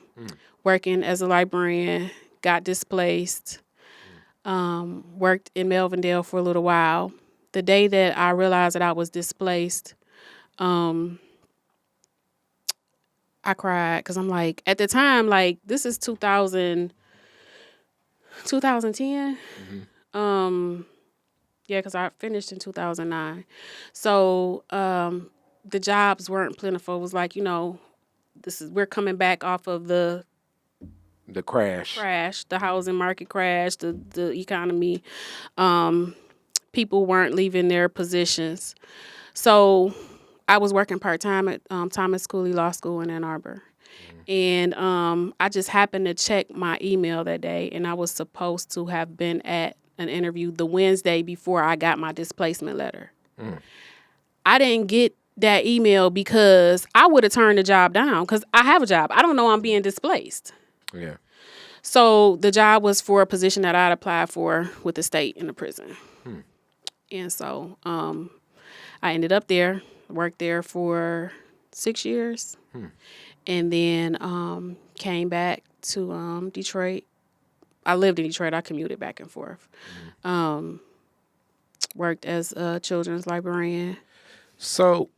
Speaker 2: working as a librarian, got displaced, worked in Melvindale for a little while. The day that I realized that I was displaced, I cried because I'm like, at the time, like, this is 2010. Yeah, because I finished in 2009. So the jobs weren't plentiful. It was like, you know, we're coming back off of the
Speaker 1: crash,
Speaker 2: the housing market crash, the economy. People weren't leaving their positions. So I was working part-time at Thomas Cooley Law School in Ann Arbor. And I just happened to check my email that day, and I was supposed to have been at an interview the Wednesday before I got my displacement letter. I didn't get that email because I would have turned the job down because I have a job. I don't know I'm being displaced.
Speaker 1: Yeah.
Speaker 2: So the job was for a position that I'd applied for with the state in the prison. And so I ended up there, worked there for 6 years, and then came back to Detroit. I lived in Detroit. I commuted back and forth. Worked as a children's librarian.
Speaker 1: So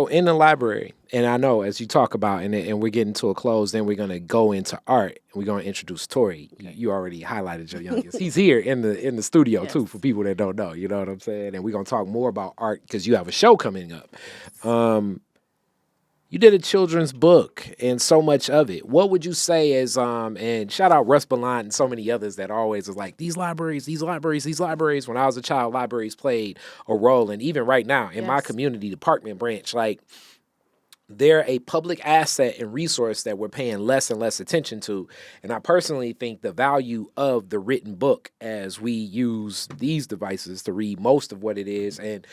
Speaker 1: in the library, and I know as you talk about, and we're getting to a close, then we're going to go into art, and we're going to introduce Tory. You already highlighted your youngest. He's here in the studio, too, for people that don't know. You know what I'm saying? And we're going to talk more about art because you have a show coming up. You did a children's book and so much of it. What would you say is, and shout out Russ Ballant and so many others that always was like, these libraries. When I was a child, libraries played a role. And even right now in my community department branch, like, they're a public asset and resource that we're paying less and less attention to. And I personally think the value of the written book as we use these devices to read most of what it is, and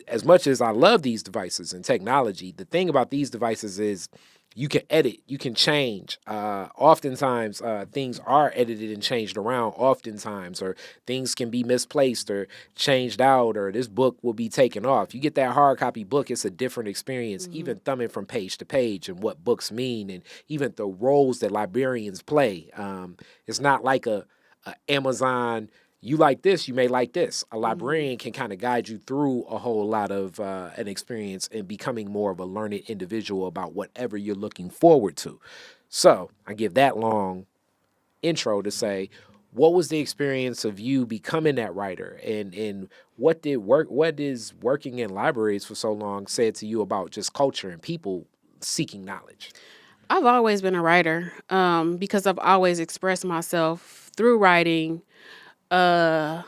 Speaker 1: as much as I love these devices and technology, the thing about these devices is you can edit, you can change. Oftentimes, things are edited and changed around oftentimes, or things can be misplaced or changed out, or this book will be taken off. You get that hard copy book, it's a different experience, even thumbing from page to page and what books mean, and even the roles that librarians play. It's not like a Amazon you like this, you may like this. A librarian can kind of guide you through a whole lot of an experience and becoming more of a learned individual about whatever you're looking forward to. So I give that long intro to say, what was the experience of you becoming that writer, and what is working in libraries for so long said to you about just culture and people seeking knowledge?
Speaker 2: I've always been a writer because I've always expressed myself through writing when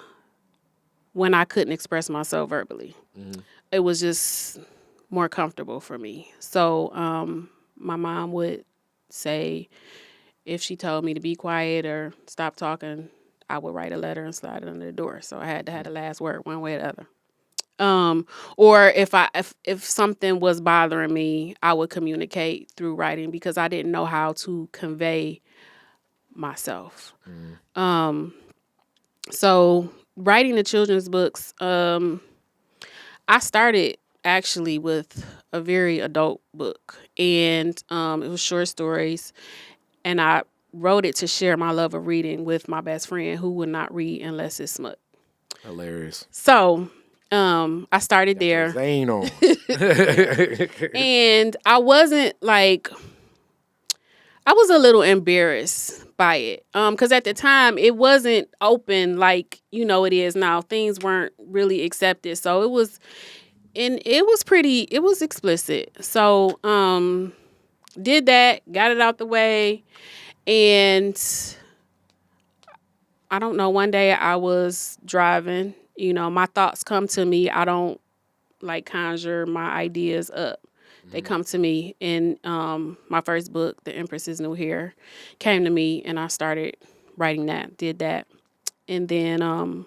Speaker 2: I couldn't express myself verbally. It was just more comfortable for me. So my mom would say, if she told me to be quiet or stop talking, I would write a letter and slide it under the door. So I had to have the last word one way or the other. Or if something was bothering me, I would communicate through writing because I didn't know how to convey myself. So writing the children's books, I started actually with a very adult book, and it was short stories, and I wrote it to share my love of reading with my best friend who would not read unless it's smut.
Speaker 1: Hilarious.
Speaker 2: So I started there.
Speaker 1: Zane on.
Speaker 2: And I wasn't like, I was a little embarrassed by it. Because at the time it wasn't open like, it is now. Things weren't really accepted. So it was explicit. So did that, got it out the way. And I don't know, one day I was driving, my thoughts come to me. I don't conjure my ideas up. They come to me. And my first book, The Empress's New Hair, came to me, and I started writing that, did that. And then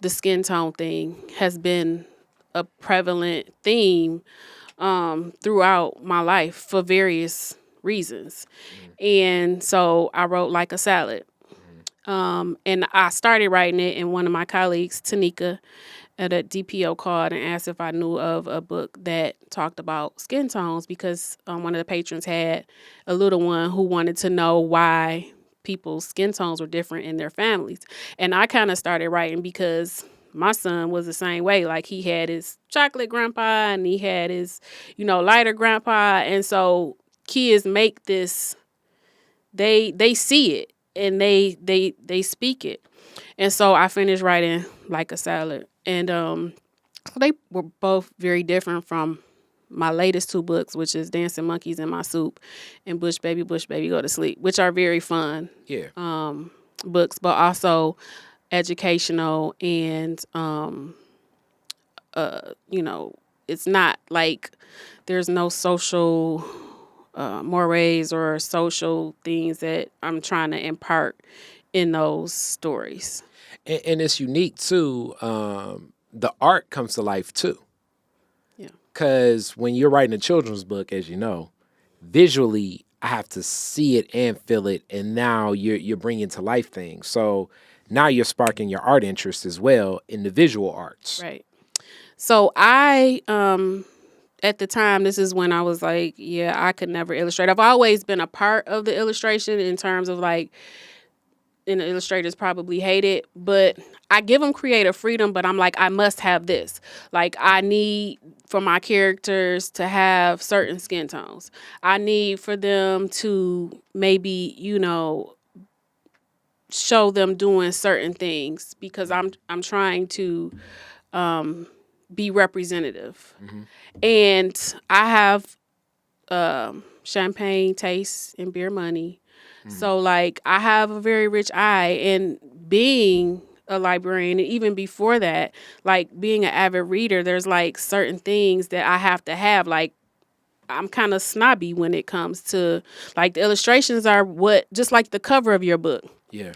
Speaker 2: the skin tone thing has been a prevalent theme throughout my life for various reasons. And so I wrote Like a Salad. And I started writing it, and one of my colleagues, Tanika, at a DPO called and asked if I knew of a book that talked about skin tones because one of the patrons had a little one who wanted to know why people's skin tones were different in their families. And I kind of started writing because my son was the same way. Like, he had his chocolate grandpa and he had his, lighter grandpa. And so kids make this, they see it and they speak it. And so I finished writing Like a Salad. And they were both very different from my latest two books, which is Dancing Monkeys in My Soup and Bush Baby, Go to Sleep, which are very fun books, but also educational. And, it's not like there's no social mores or social things that I'm trying to impart in those stories.
Speaker 1: And it's unique too. The art comes to life too.
Speaker 2: Yeah.
Speaker 1: Because when you're writing a children's book, as you know, visually I have to see it and feel it, and now you're bringing to life things. So now you're sparking your art interest as well in the visual arts.
Speaker 2: Right. So I at the time, this is when I was like, yeah, I could never illustrate. I've always been a part of the illustration in terms of and the illustrators probably hate it, but I give them creative freedom, but I'm like, I must have this. Like, I need for my characters to have certain skin tones. I need for them to maybe, show them doing certain things because I'm trying to be representative. And I have champagne taste and beer money. So I have a very rich eye, and being a librarian, and even before that, being an avid reader, there's certain things that I have to have. I'm kind of snobby when it comes to the illustrations are just like the cover of your book.
Speaker 1: Yeah.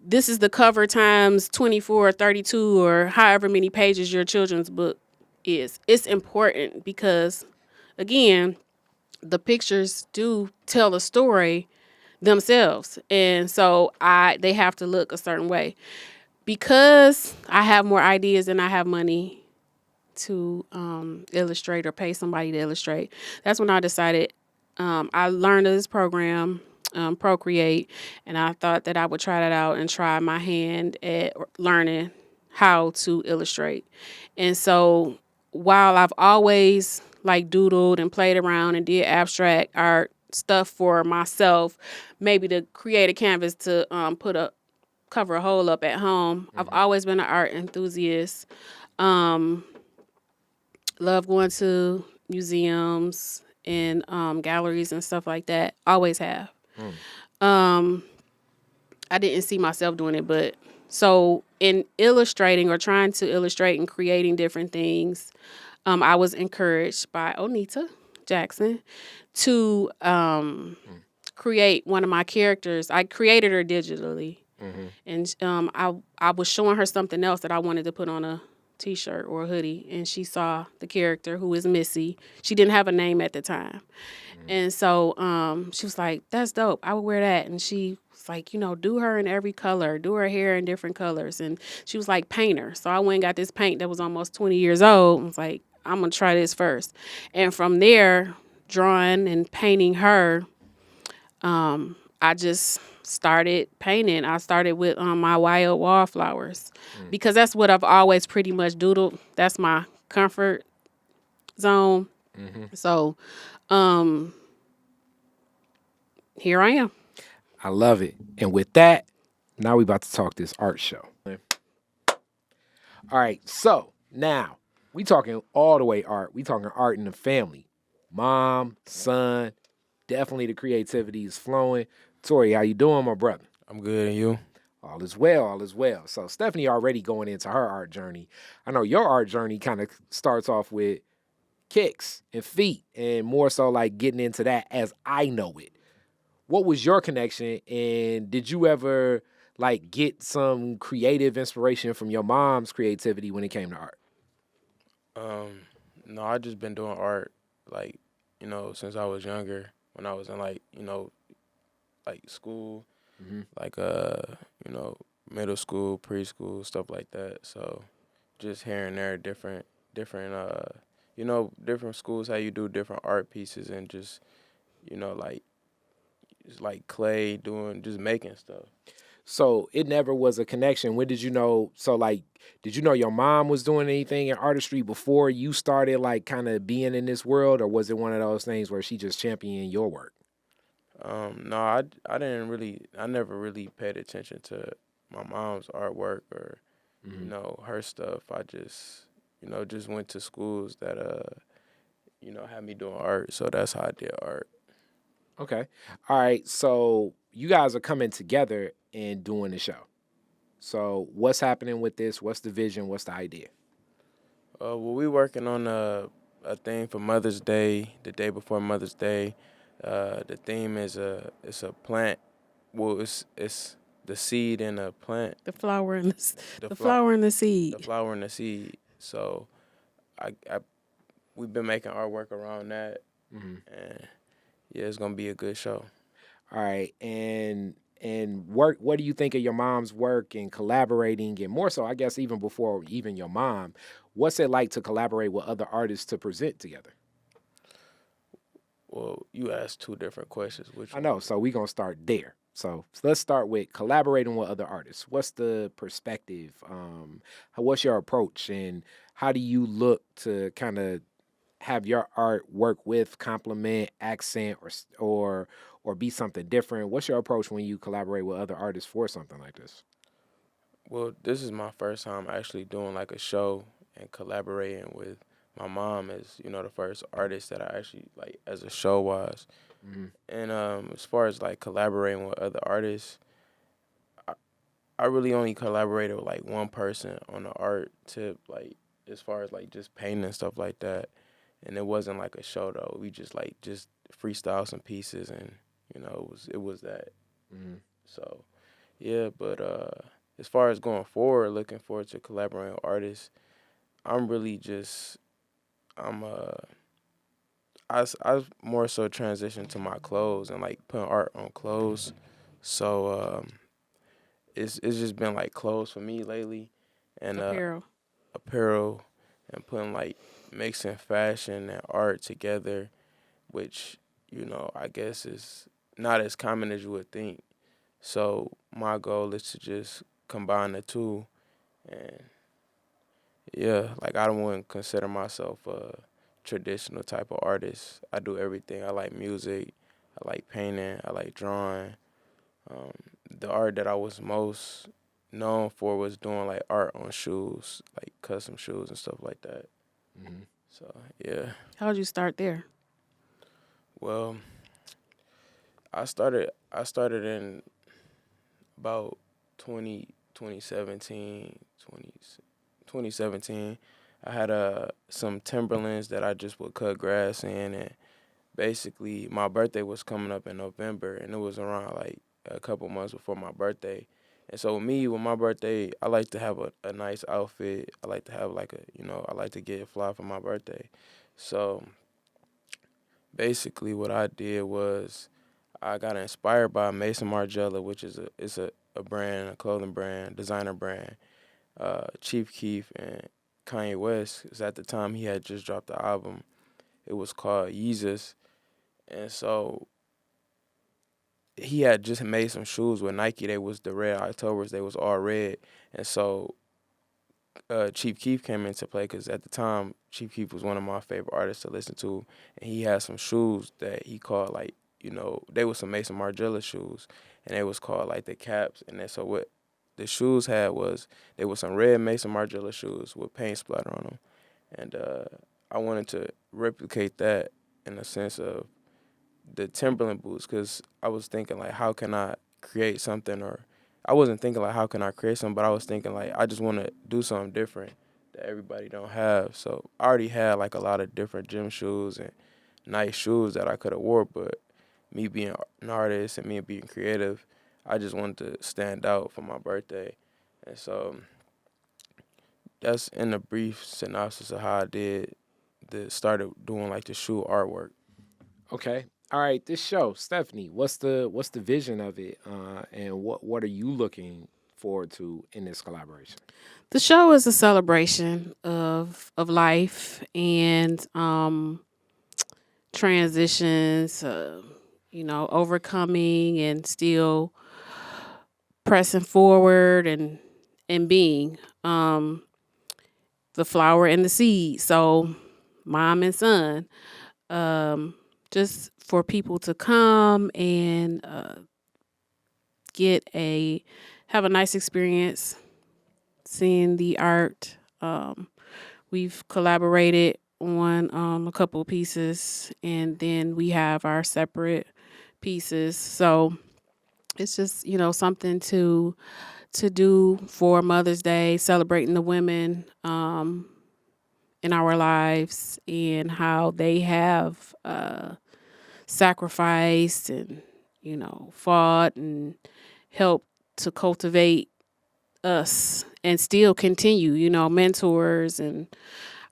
Speaker 2: This is the cover times 24 or 32 or however many pages your children's book is. It's important because, again, the pictures do tell a story themselves. And so they have to look a certain way. Because I have more ideas than I have money to illustrate or pay somebody to illustrate, that's when I decided I learned of this program procreate, and I thought that I would try that out and try my hand at learning how to illustrate. And so while I've always like doodled and played around and did abstract art stuff for myself, maybe to create a canvas to cover a hole up at home, I've always been an art enthusiast. Love going to museums and galleries and stuff like that. Always have. I didn't see myself doing it, but so in illustrating or trying to illustrate and creating different things, I was encouraged by Onita Jackson to create one of my characters. I created her digitally, and I was showing her something else that I wanted to put on a T-shirt or a hoodie, and she saw the character, who is Missy. She didn't have a name at the time, and so she was like, "That's dope. I would wear that." And she was like, do her in every color, do her hair in different colors, and she was like, paint her. So I went and got this paint that was almost 20 years old. I was like, I'm gonna try this first, and from there, drawing and painting her, I just started painting. I started with my wild wallflowers because that's what I've always pretty much doodled. That's my comfort zone. So here I am.
Speaker 1: I love it. And with that, now we about to talk this art show. All right, so now we talking all the way art. We talking art in the family. Mom, son, definitely the creativity is flowing. Tory, how you doing, my brother?
Speaker 3: I'm good, and you?
Speaker 1: All is well, all is well. So Stephanie already going into her art journey. I know your art journey kind of starts off with kicks and feet and more so like getting into that as I know it. What was your connection, and did you ever like get some creative inspiration from your mom's creativity when it came to art?
Speaker 3: No, I just been doing art like, since I was younger. When I was in like, like school, like middle school, preschool, stuff like that. So just here and there, different different schools how you do different art pieces and just, like it's like clay doing just making stuff.
Speaker 1: So it never was a connection. When did you know? So like, did you know your mom was doing anything in artistry before you started like kind of being in this world, or was it one of those things where she just championed your work?
Speaker 3: No, I never really paid attention to my mom's artwork or, her stuff. I just, just went to schools that, had me doing art. So that's how I did art.
Speaker 1: Okay. All right. So you guys are coming together and doing the show. So what's happening with this? What's the vision? What's the idea?
Speaker 3: Well, we working on a thing for Mother's Day, the day before Mother's Day. The theme is it's a plant. Well, it's the seed in a plant.
Speaker 2: The flower and the flower and the seed.
Speaker 3: The flower and the seed. So, I we've been making artwork around that, and yeah, it's gonna be a good show.
Speaker 1: All right, and work. What do you think of your mom's work and collaborating, and more so, I guess, even before even your mom, what's it like to collaborate with other artists to present together?
Speaker 3: Well, you asked two different questions. Which
Speaker 1: I know, so we're gonna start there. So let's start with collaborating with other artists. What's the perspective? What's your approach, and how do you look to kind of have your art work with, complement, accent, or be something different? What's your approach when you collaborate with other artists for something like this?
Speaker 3: Well, this is my first time actually doing like a show and collaborating with my mom as the first artist that I actually like as a show wise. And as far as like collaborating with other artists, I really only collaborated with like one person on the art tip, like as far as like just painting and stuff like that. And it wasn't like a show though. We just freestyle some pieces and it was that. So yeah, but as far as going forward, looking forward to collaborating with artists, I'm really just I more so transitioned to my clothes and like putting art on clothes. So it's just been like clothes for me lately, and apparel, and putting like mixing fashion and art together, which I guess is not as common as you would think. So my goal is to just combine the two, and yeah, like I don't want to consider myself a traditional type of artist. I do everything. I like music, I like painting, I like drawing. Um, the art that I was most known for was doing like art on shoes, like custom shoes and stuff like that.
Speaker 1: Mm-hmm.
Speaker 3: So yeah.
Speaker 2: How did you start there?
Speaker 3: Well, I started in about 2017. I had some Timberlands that I just would cut grass in, and basically my birthday was coming up in November, and it was around like a couple months before my birthday. And so with my birthday, I like to have a nice outfit. I like to have like I like to get fly for my birthday. So basically what I did was I got inspired by Mason Margiela, which is a brand, a clothing brand, designer brand. Chief Keef and Kanye West, because at the time he had just dropped the album. It was called Yeezus. And so he had just made some shoes with Nike. They was the red Octobers. They was all red. And so Chief Keef came into play because at the time, Chief Keef was one of my favorite artists to listen to. And he had some shoes that he called like, they was some Mason Margiela shoes. And they was called like the Caps. And then so what the shoes had was, they were some red Mason Margiela shoes with paint splatter on them. And I wanted to replicate that in the sense of the Timberland boots, because I was thinking like, how can I create something? Or I wasn't thinking like, how can I create something, but I was thinking like, I just want to do something different that everybody don't have. So I already had like a lot of different gym shoes and nice shoes that I could have wore, but me being an artist and me being creative, I just wanted to stand out for my birthday. And so that's in a brief synopsis of how I started doing like the shoe artwork.
Speaker 1: Okay. All right. This show, Stephanie, what's the vision of it, and what are you looking forward to in this collaboration?
Speaker 2: The show is a celebration of life and transitions, overcoming and still pressing forward and being the flower and the seed. So mom and son, just for people to come and have a nice experience seeing the art. We've collaborated on a couple of pieces, and then we have our separate pieces. So it's just, something to do for Mother's Day, celebrating the women in our lives and how they have sacrificed and, fought and helped to cultivate us and still continue, mentors and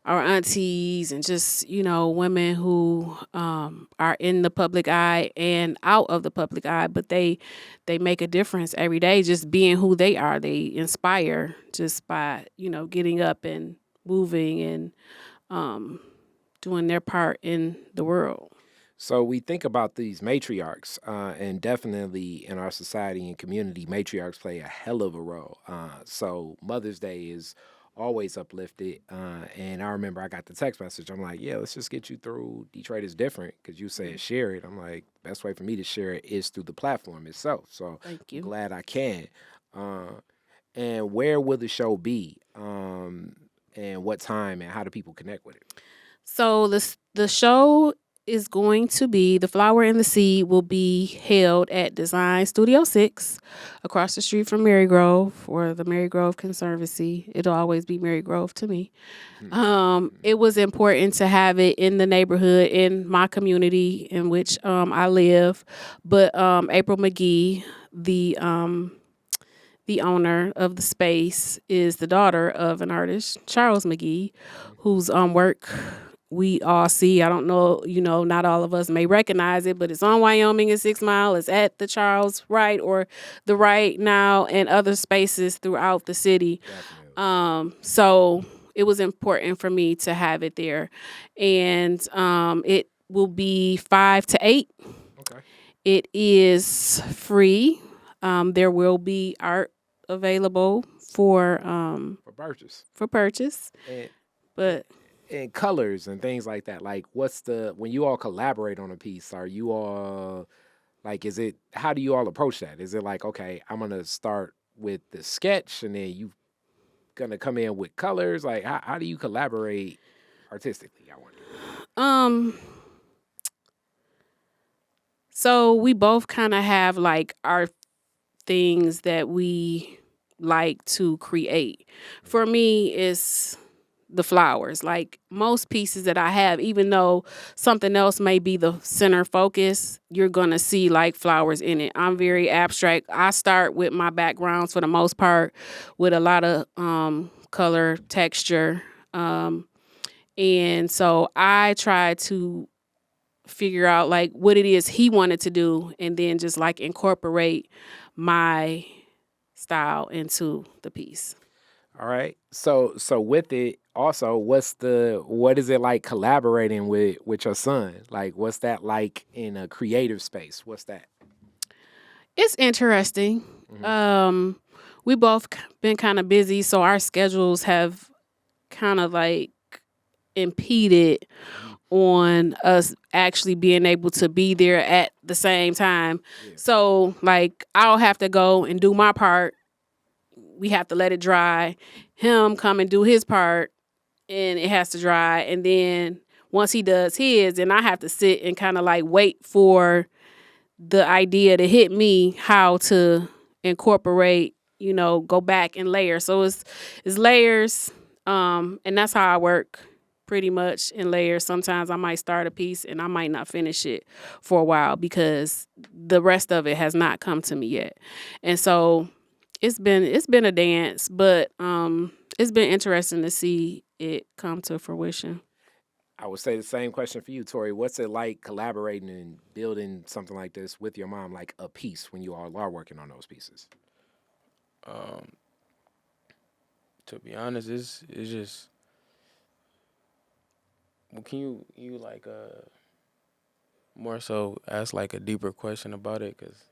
Speaker 2: our aunties and just, women who are in the public eye and out of the public eye, but they make a difference every day just being who they are. They inspire just by, getting up and moving and doing their part in the world.
Speaker 1: So we think about these matriarchs, and definitely in our society and community, matriarchs play a hell of a role. So Mother's Day is always uplifted. And I remember I got the text message. I'm like, yeah, let's just get you through. Detroit is different, because you said share it. I'm like, best way for me to share it is through the platform itself. So
Speaker 2: Thank you.
Speaker 1: I'm glad I can. And where will the show be? And what time, and how do people connect with it?
Speaker 2: So the show is going to be, the Flower and the Seed will be held at Design Studio 6 across the street from Marygrove, or the Marygrove Conservancy. It'll always be Marygrove to me. It was important to have it in the neighborhood, in my community in which I live. But April McGee, the owner of the space, is the daughter of an artist, Charles McGee, whose work we all see. I don't know, not all of us may recognize it, but it's on Wyoming and 6 Mile. It's at the Charles Wright or the Wright now, and other spaces throughout the city. So it was important for me to have it there. And it will be 5 to 8.
Speaker 1: Okay.
Speaker 2: It is free. There will be art available for purchase. But
Speaker 1: and colors and things like that. Like, when you all collaborate on a piece, are you all like, how do you all approach that? Is it like, okay, I'm gonna start with the sketch and then you gonna come in with colors? Like, how do you collaborate artistically? I wonder.
Speaker 2: So we both kind of have like our things that we like to create. For me, it's the flowers. Like most pieces that I have, even though something else may be the center focus, you're going to see like flowers in it. I'm very abstract. I start with my backgrounds for the most part with a lot of color, texture. And so I try to figure out like what it is he wanted to do and then just like incorporate my style into the piece.
Speaker 1: All right. So with it also, what is it like collaborating with your son? Like, what's that like in a creative space? What's that?
Speaker 2: It's interesting. Mm-hmm. We both been kind of busy, so our schedules have kind of like impeded on us actually being able to be there at the same time. Yeah. So like I'll have to go and do my part. We have to let it dry. Him come and do his part and it has to dry. And then once he does his, then I have to sit and kind of like wait for the idea to hit me how to incorporate, go back and layer. So it's layers. And that's how I work. Pretty much in layers. Sometimes I might start a piece and I might not finish it for a while because the rest of it has not come to me yet. And so it's been a dance, but it's been interesting to see it come to fruition.
Speaker 1: I would say the same question for you, Tory. What's it like collaborating and building something like this with your mom, like a piece when you all are working on those pieces?
Speaker 3: To be honest, it's just. Well, can you like more so ask like a deeper question about it? Cause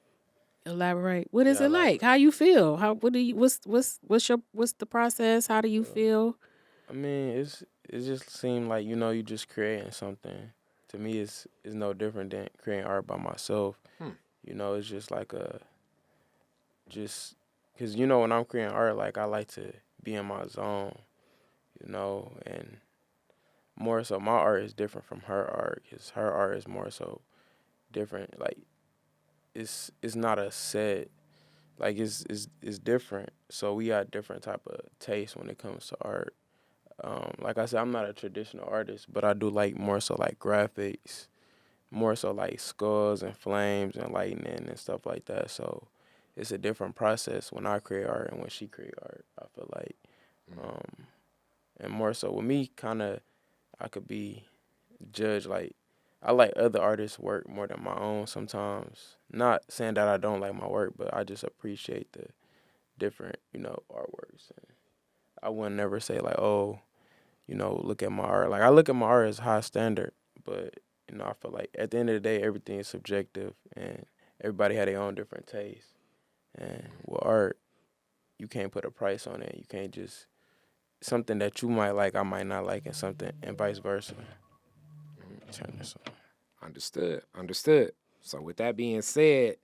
Speaker 2: elaborate. What is it like? How you feel? What's the process? How do you feel?
Speaker 3: I mean, it just seemed like you just creating something. To me, it's no different than creating art by myself. It's just like because when I'm creating art, like I like to be in my zone, and. More so, my art is different from her art because her art is more so different. Like, it's not a set. Like, it's different. So we got different type of taste when it comes to art. Like I said, I'm not a traditional artist, but I do like more so like graphics, more so like skulls and flames and lightning and stuff like that. So it's a different process when I create art and when she create art, I feel like. And more so with me, kind of, I could be judged like I like other artists' work more than my own sometimes. Not saying that I don't like my work, but I just appreciate the different, artworks. And I wouldn't never say like, oh, look at my art. Like I look at my art as high standard, but I feel like at the end of the day, everything is subjective and everybody had their own different taste. And with art, you can't put a price on it. You can't just something that you might like, I might not like, and something, and vice versa. Turn this on.
Speaker 1: Understood. So with that being said,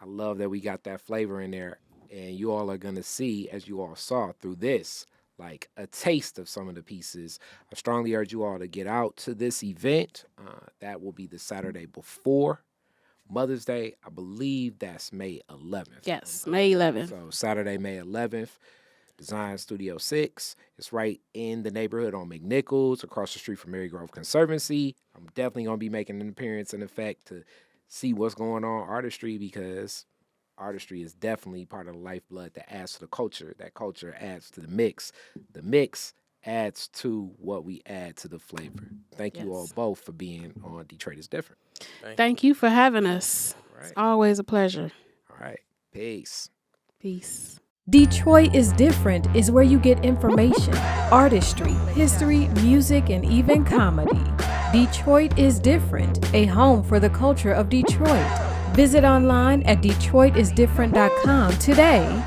Speaker 1: I love that we got that flavor in there, and you all are gonna see, as you all saw through this, like a taste of some of the pieces. I strongly urge you all to get out to this event. That will be the Saturday before Mother's Day. I believe that's May 11th.
Speaker 2: Yes, May 11th.
Speaker 1: So Saturday, May 11th. Design Studio 6. It's right in the neighborhood on McNichols, across the street from Mary Grove Conservancy. I'm definitely going to be making an appearance in effect to see what's going on Artistry, because Artistry is definitely part of the lifeblood that adds to the culture. That culture adds to the mix. The mix adds to what we add to the flavor. Thank you all both for being on Detroit is Different.
Speaker 2: Thank you for having us. Right. It's always a pleasure.
Speaker 1: All right. Peace.
Speaker 2: Peace.
Speaker 4: Detroit is Different is where you get information, artistry, history, music, and even comedy. Detroit is Different, a home for the culture of Detroit. Visit online at DetroitisDifferent.com today